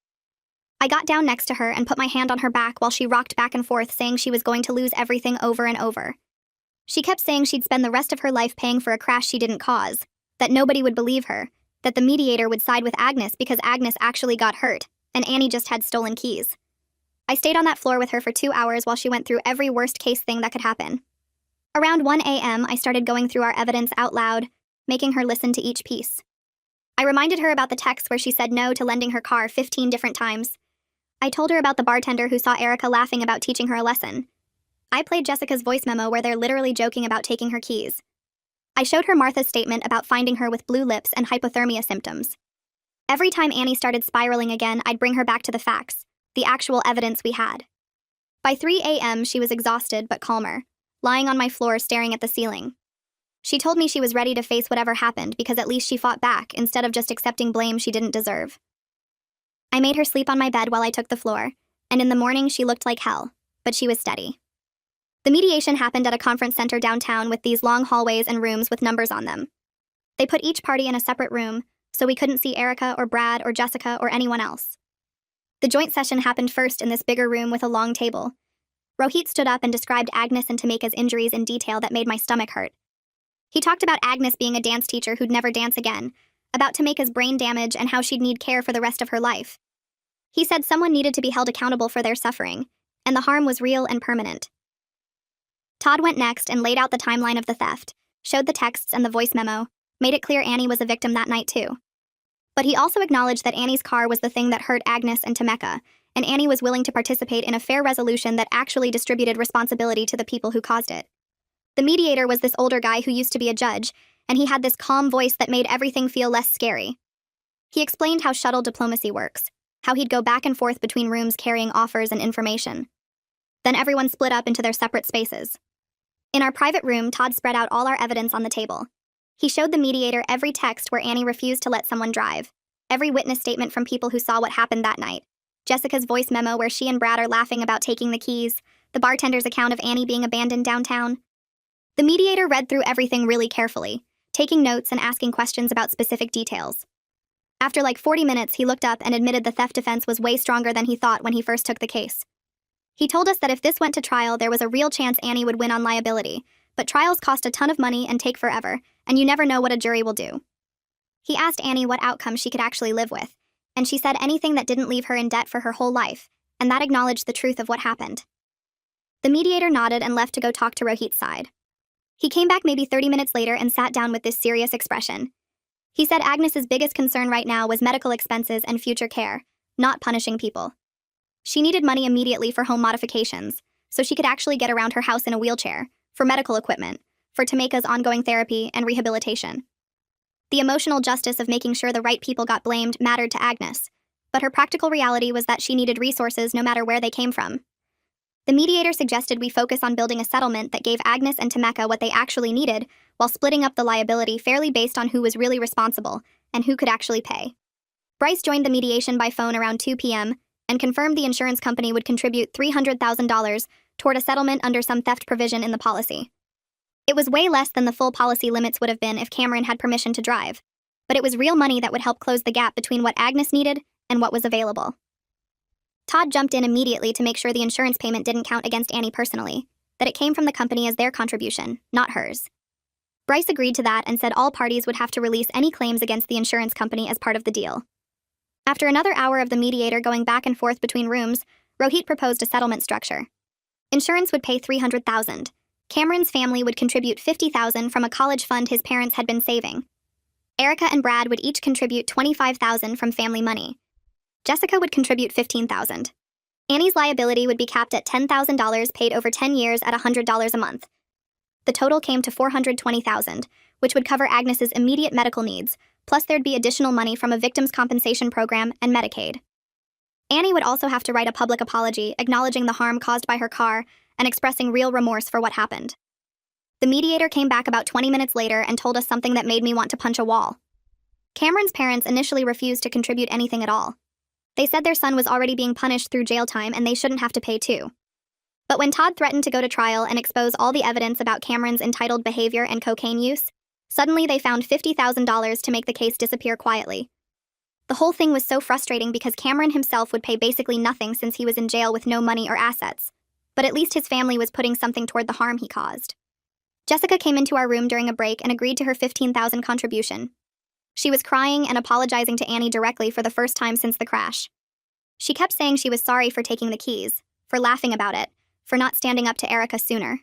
A: I got down next to her and put my hand on her back while she rocked back and forth, saying she was going to lose everything over and over. She kept saying she'd spend the rest of her life paying for a crash she didn't cause, that nobody would believe her, that the mediator would side with Agnes because Agnes actually got hurt, and Annie just had stolen keys. I stayed on that floor with her for 2 hours while she went through every worst-case thing that could happen. Around 1 a.m., I started going through our evidence out loud, making her listen to each piece. I reminded her about the text where she said no to lending her car 15 different times. I told her about the bartender who saw Erica laughing about teaching her a lesson. I played Jessica's voice memo where they're literally joking about taking her keys. I showed her Martha's statement about finding her with blue lips and hypothermia symptoms. Every time Annie started spiraling again, I'd bring her back to the facts, the actual evidence we had. By 3 a.m., she was exhausted but calmer, lying on my floor staring at the ceiling. She told me she was ready to face whatever happened because at least she fought back instead of just accepting blame she didn't deserve. I made her sleep on my bed while I took the floor, and in the morning she looked like hell, but she was steady. The mediation happened at a conference center downtown with these long hallways and rooms with numbers on them. They put each party in a separate room, so we couldn't see Erica or Brad or Jessica or anyone else. The joint session happened first in this bigger room with a long table. Rohit stood up and described Agnes and Tameka's injuries in detail that made my stomach hurt. He talked about Agnes being a dance teacher who'd never dance again, about Tameka's brain damage and how she'd need care for the rest of her life. He said someone needed to be held accountable for their suffering, and the harm was real and permanent. Todd went next and laid out the timeline of the theft, showed the texts and the voice memo, made it clear Annie was a victim that night too. But he also acknowledged that Annie's car was the thing that hurt Agnes and Tameka, and Annie was willing to participate in a fair resolution that actually distributed responsibility to the people who caused it. The mediator was this older guy who used to be a judge, and he had this calm voice that made everything feel less scary. He explained how shuttle diplomacy works, how he'd go back and forth between rooms carrying offers and information. Then everyone split up into their separate spaces. In our private room, Todd spread out all our evidence on the table. He showed the mediator every text where Annie refused to let someone drive, every witness statement from people who saw what happened that night, Jessica's voice memo where she and Brad are laughing about taking the keys, the bartender's account of Annie being abandoned downtown. The mediator read through everything really carefully, taking notes and asking questions about specific details. After like 40 minutes, he looked up and admitted the theft defense was way stronger than he thought when he first took the case. He told us that if this went to trial, there was a real chance Annie would win on liability, but trials cost a ton of money and take forever, and you never know what a jury will do. He asked Annie what outcome she could actually live with, and she said anything that didn't leave her in debt for her whole life, and that acknowledged the truth of what happened. The mediator nodded and left to go talk to Rohit's side. He came back maybe 30 minutes later and sat down with this serious expression. He said Agnes's biggest concern right now was medical expenses and future care, not punishing people. She needed money immediately for home modifications, so she could actually get around her house in a wheelchair, for medical equipment, for Tameka's ongoing therapy and rehabilitation. The emotional justice of making sure the right people got blamed mattered to Agnes, but her practical reality was that she needed resources no matter where they came from. The mediator suggested we focus on building a settlement that gave Agnes and Tameka what they actually needed, while splitting up the liability fairly based on who was really responsible and who could actually pay. Bryce joined the mediation by phone around 2 p.m., and confirmed the insurance company would contribute $300,000 toward a settlement under some theft provision in the policy. It was way less than the full policy limits would have been if Cameron had permission to drive, but it was real money that would help close the gap between what Agnes needed and what was available. Todd jumped in immediately to make sure the insurance payment didn't count against Annie personally, that it came from the company as their contribution, not hers. Bryce agreed to that and said all parties would have to release any claims against the insurance company as part of the deal. After another hour of the mediator going back and forth between rooms, Rohit proposed a settlement structure. Insurance would pay $300,000. Cameron's family would contribute $50,000 from a college fund his parents had been saving. Erica and Brad would each contribute $25,000 from family money. Jessica would contribute $15,000. Annie's liability would be capped at $10,000 paid over 10 years at $100 a month. The total came to $420,000, which would cover Agnes's immediate medical needs, plus there'd be additional money from a victims' compensation program and Medicaid. Annie would also have to write a public apology acknowledging the harm caused by her car and expressing real remorse for what happened. The mediator came back about 20 minutes later and told us something that made me want to punch a wall. Cameron's parents initially refused to contribute anything at all. They said their son was already being punished through jail time and they shouldn't have to pay too. But when Todd threatened to go to trial and expose all the evidence about Cameron's entitled behavior and cocaine use, suddenly they found $50,000 to make the case disappear quietly. The whole thing was so frustrating because Cameron himself would pay basically nothing since he was in jail with no money or assets, but at least his family was putting something toward the harm he caused. Jessica came into our room during a break and agreed to her $15,000 contribution. She was crying and apologizing to Annie directly for the first time since the crash. She kept saying she was sorry for taking the keys, for laughing about it, for not standing up to Erica sooner.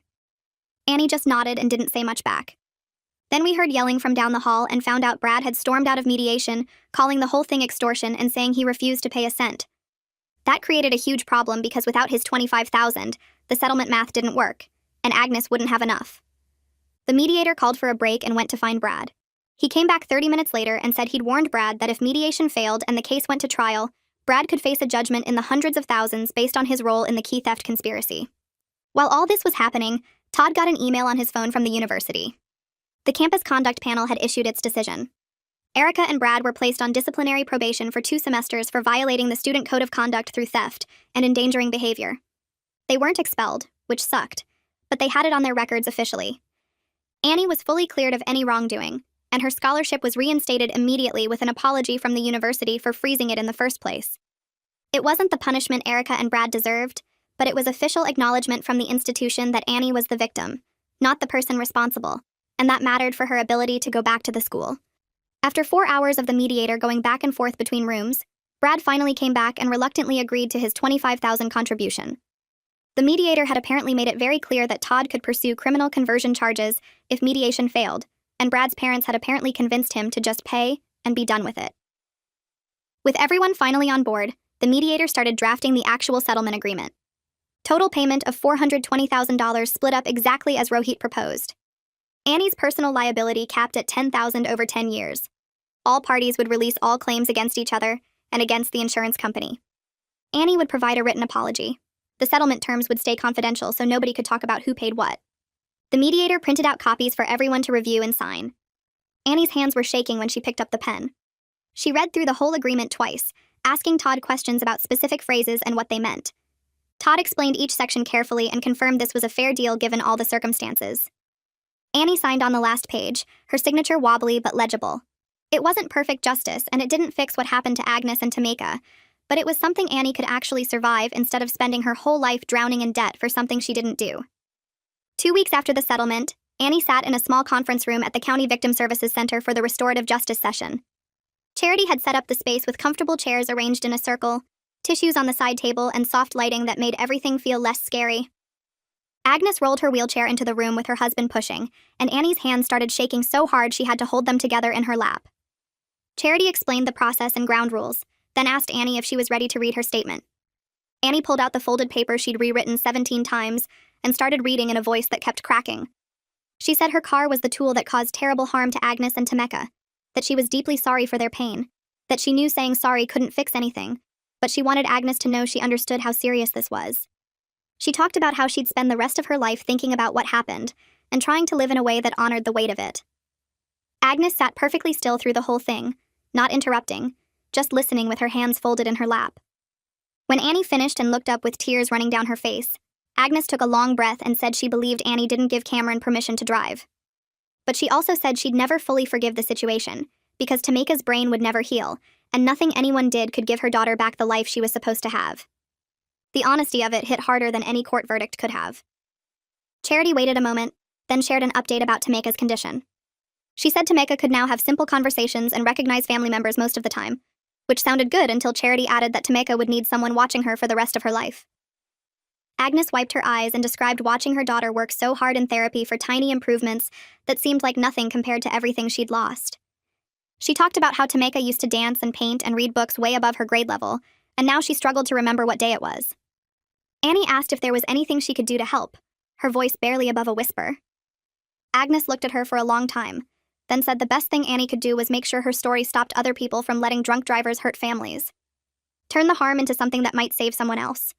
A: Annie just nodded and didn't say much back. Then we heard yelling from down the hall and found out Brad had stormed out of mediation, calling the whole thing extortion and saying he refused to pay a cent. That created a huge problem because without his $25,000, the settlement math didn't work, and Agnes wouldn't have enough. The mediator called for a break and went to find Brad. He came back 30 minutes later and said he'd warned Brad that if mediation failed and the case went to trial, Brad could face a judgment in the hundreds of thousands based on his role in the key theft conspiracy. While all this was happening, Todd got an email on his phone from the university. The campus conduct panel had issued its decision. Erica and Brad were placed on disciplinary probation for 2 semesters for violating the student code of conduct through theft and endangering behavior. They weren't expelled, which sucked, but they had it on their records officially. Annie was fully cleared of any wrongdoing, and her scholarship was reinstated immediately with an apology from the university for freezing it in the first place. It wasn't the punishment Erica and Brad deserved, but it was official acknowledgement from the institution that Annie was the victim, not the person responsible, and that mattered for her ability to go back to the school. After 4 hours of the mediator going back and forth between rooms, Brad finally came back and reluctantly agreed to his $25,000 contribution. The mediator had apparently made it very clear that Todd could pursue criminal conversion charges if mediation failed, and Brad's parents had apparently convinced him to just pay and be done with it. With everyone finally on board, the mediator started drafting the actual settlement agreement. Total payment of $420,000 split up exactly as Rohit proposed. Annie's personal liability capped at $10,000 over 10 years. All parties would release all claims against each other and against the insurance company. Annie would provide a written apology. The settlement terms would stay confidential so nobody could talk about who paid what. The mediator printed out copies for everyone to review and sign. Annie's hands were shaking when she picked up the pen. She read through the whole agreement twice, asking Todd questions about specific phrases and what they meant. Todd explained each section carefully and confirmed this was a fair deal given all the circumstances. Annie signed on the last page, her signature wobbly but legible. It wasn't perfect justice, and it didn't fix what happened to Agnes and Tameka, but it was something Annie could actually survive instead of spending her whole life drowning in debt for something she didn't do. 2 weeks after the settlement, Annie sat in a small conference room at the County Victim Services Center for the Restorative Justice session. Charity had set up the space with comfortable chairs arranged in a circle, tissues on the side table, and soft lighting that made everything feel less scary. Agnes rolled her wheelchair into the room with her husband pushing, and Annie's hands started shaking so hard she had to hold them together in her lap. Charity explained the process and ground rules, then asked Annie if she was ready to read her statement. Annie pulled out the folded paper she'd rewritten 17 times and started reading in a voice that kept cracking. She said her car was the tool that caused terrible harm to Agnes and Tameka, that she was deeply sorry for their pain, that she knew saying sorry couldn't fix anything, but she wanted Agnes to know she understood how serious this was. She talked about how she'd spend the rest of her life thinking about what happened and trying to live in a way that honored the weight of it. Agnes sat perfectly still through the whole thing, not interrupting, just listening with her hands folded in her lap. When Annie finished and looked up with tears running down her face, Agnes took a long breath and said she believed Annie didn't give Cameron permission to drive. But she also said she'd never fully forgive the situation, because Tameka's brain would never heal, and nothing anyone did could give her daughter back the life she was supposed to have. The honesty of it hit harder than any court verdict could have. Charity waited a moment, then shared an update about Tameka's condition. She said Tameka could now have simple conversations and recognize family members most of the time, which sounded good until Charity added that Tameka would need someone watching her for the rest of her life. Agnes wiped her eyes and described watching her daughter work so hard in therapy for tiny improvements that seemed like nothing compared to everything she'd lost. She talked about how Tameka used to dance and paint and read books way above her grade level, and now she struggled to remember what day it was. Annie asked if there was anything she could do to help, her voice barely above a whisper. Agnes looked at her for a long time, then said the best thing Annie could do was make sure her story stopped other people from letting drunk drivers hurt families. Turn the harm into something that might save someone else.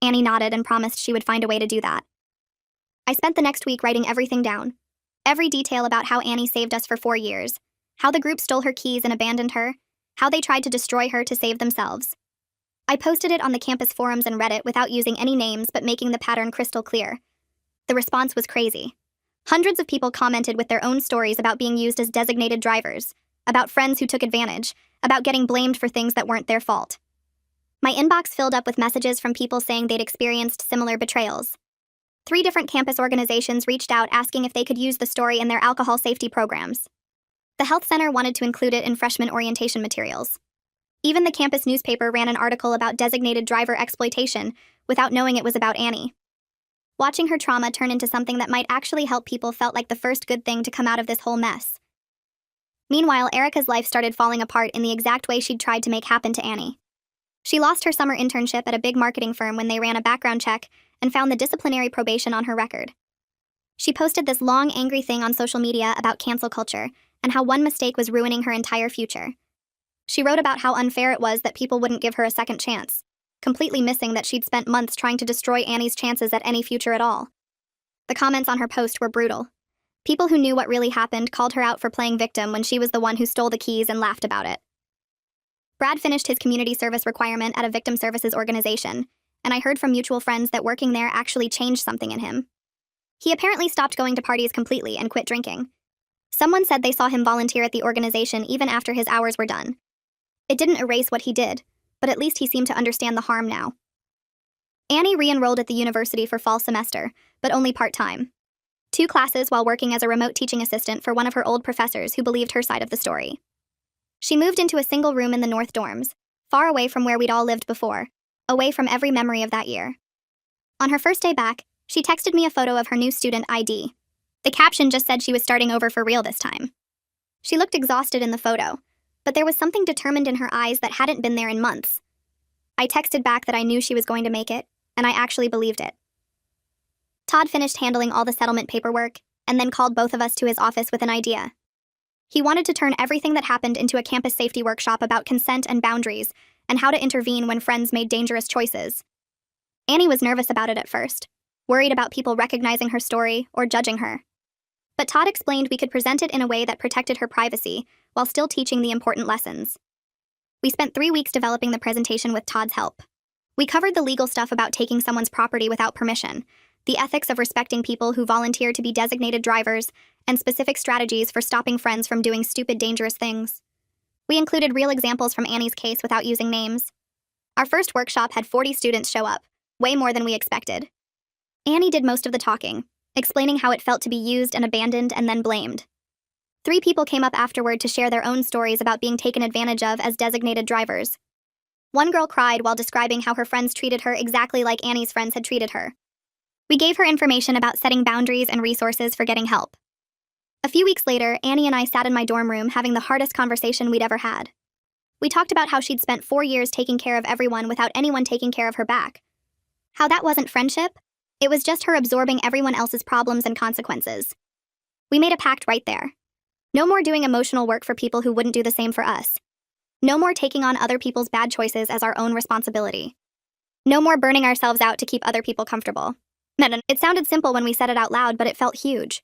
A: Annie nodded and promised she would find a way to do that. I spent the next week writing everything down. Every detail about how Annie saved us for 4 years, how the group stole her keys and abandoned her, how they tried to destroy her to save themselves. I posted it on the campus forums and Reddit without using any names but making the pattern crystal clear. The response was crazy. Hundreds of people commented with their own stories about being used as designated drivers, about friends who took advantage, about getting blamed for things that weren't their fault. My inbox filled up with messages from people saying they'd experienced similar betrayals. 3 different campus organizations reached out asking if they could use the story in their alcohol safety programs. The health center wanted to include it in freshman orientation materials. Even the campus newspaper ran an article about designated driver exploitation without knowing it was about Annie. Watching her trauma turn into something that might actually help people felt like the first good thing to come out of this whole mess. Meanwhile, Erica's life started falling apart in the exact way she'd tried to make happen to Annie. She lost her summer internship at a big marketing firm when they ran a background check and found the disciplinary probation on her record. She posted this long, angry thing on social media about cancel culture and how one mistake was ruining her entire future. She wrote about how unfair it was that people wouldn't give her a second chance, completely missing that she'd spent months trying to destroy Annie's chances at any future at all. The comments on her post were brutal. People who knew what really happened called her out for playing victim when she was the one who stole the keys and laughed about it. Brad finished his community service requirement at a victim services organization, and I heard from mutual friends that working there actually changed something in him. He apparently stopped going to parties completely and quit drinking. Someone said they saw him volunteer at the organization even after his hours were done. It didn't erase what he did, but at least he seemed to understand the harm now. Annie re-enrolled at the university for fall semester, but only part-time. 2 classes while working as a remote teaching assistant for one of her old professors who believed her side of the story. She moved into a single room in the North Dorms, far away from where we'd all lived before, away from every memory of that year. On her first day back, she texted me a photo of her new student ID. The caption just said she was starting over for real this time. She looked exhausted in the photo, but there was something determined in her eyes that hadn't been there in months. I texted back that I knew she was going to make it, and I actually believed it. Todd finished handling all the settlement paperwork, and then called both of us to his office with an idea. He wanted to turn everything that happened into a campus safety workshop about consent and boundaries, and how to intervene when friends made dangerous choices. Annie was nervous about it at first, worried about people recognizing her story or judging her. But Todd explained we could present it in a way that protected her privacy while still teaching the important lessons. We spent 3 weeks developing the presentation with Todd's help. We covered the legal stuff about taking someone's property without permission, the ethics of respecting people who volunteer to be designated drivers, and specific strategies for stopping friends from doing stupid, dangerous things. We included real examples from Annie's case without using names. Our first workshop had 40 students show up, way more than we expected. Annie did most of the talking, explaining how it felt to be used and abandoned and then blamed. 3 people came up afterward to share their own stories about being taken advantage of as designated drivers. One girl cried while describing how her friends treated her exactly like Annie's friends had treated her. We gave her information about setting boundaries and resources for getting help. A few weeks later, Annie and I sat in my dorm room having the hardest conversation we'd ever had. We talked about how she'd spent 4 years taking care of everyone without anyone taking care of her back. How that wasn't friendship, it was just her absorbing everyone else's problems and consequences. We made a pact right there. No more doing emotional work for people who wouldn't do the same for us. No more taking on other people's bad choices as our own responsibility. No more burning ourselves out to keep other people comfortable. It sounded simple when we said it out loud, but it felt huge.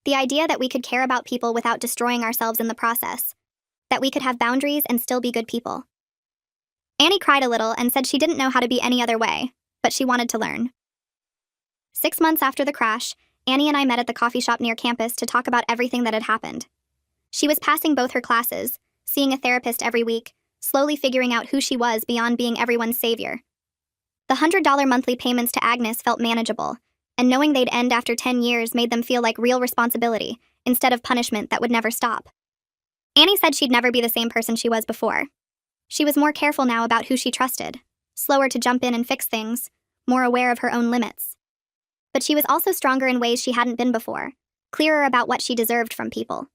A: The idea that we could care about people without destroying ourselves in the process. That we could have boundaries and still be good people. Annie cried a little and said she didn't know how to be any other way, but she wanted to learn. 6 months after the crash, Annie and I met at the coffee shop near campus to talk about everything that had happened. She was passing both her classes, seeing a therapist every week, slowly figuring out who she was beyond being everyone's savior. The $100 monthly payments to Agnes felt manageable, and knowing they'd end after 10 years made them feel like real responsibility, instead of punishment that would never stop. Annie said she'd never be the same person she was before. She was more careful now about who she trusted, slower to jump in and fix things, more aware of her own limits. But she was also stronger in ways she hadn't been before, clearer about what she deserved from people.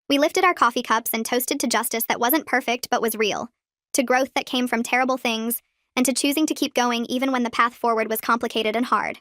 A: We lifted our coffee cups and toasted to justice that wasn't perfect but was real, to growth that came from terrible things, and to choosing to keep going even when the path forward was complicated and hard.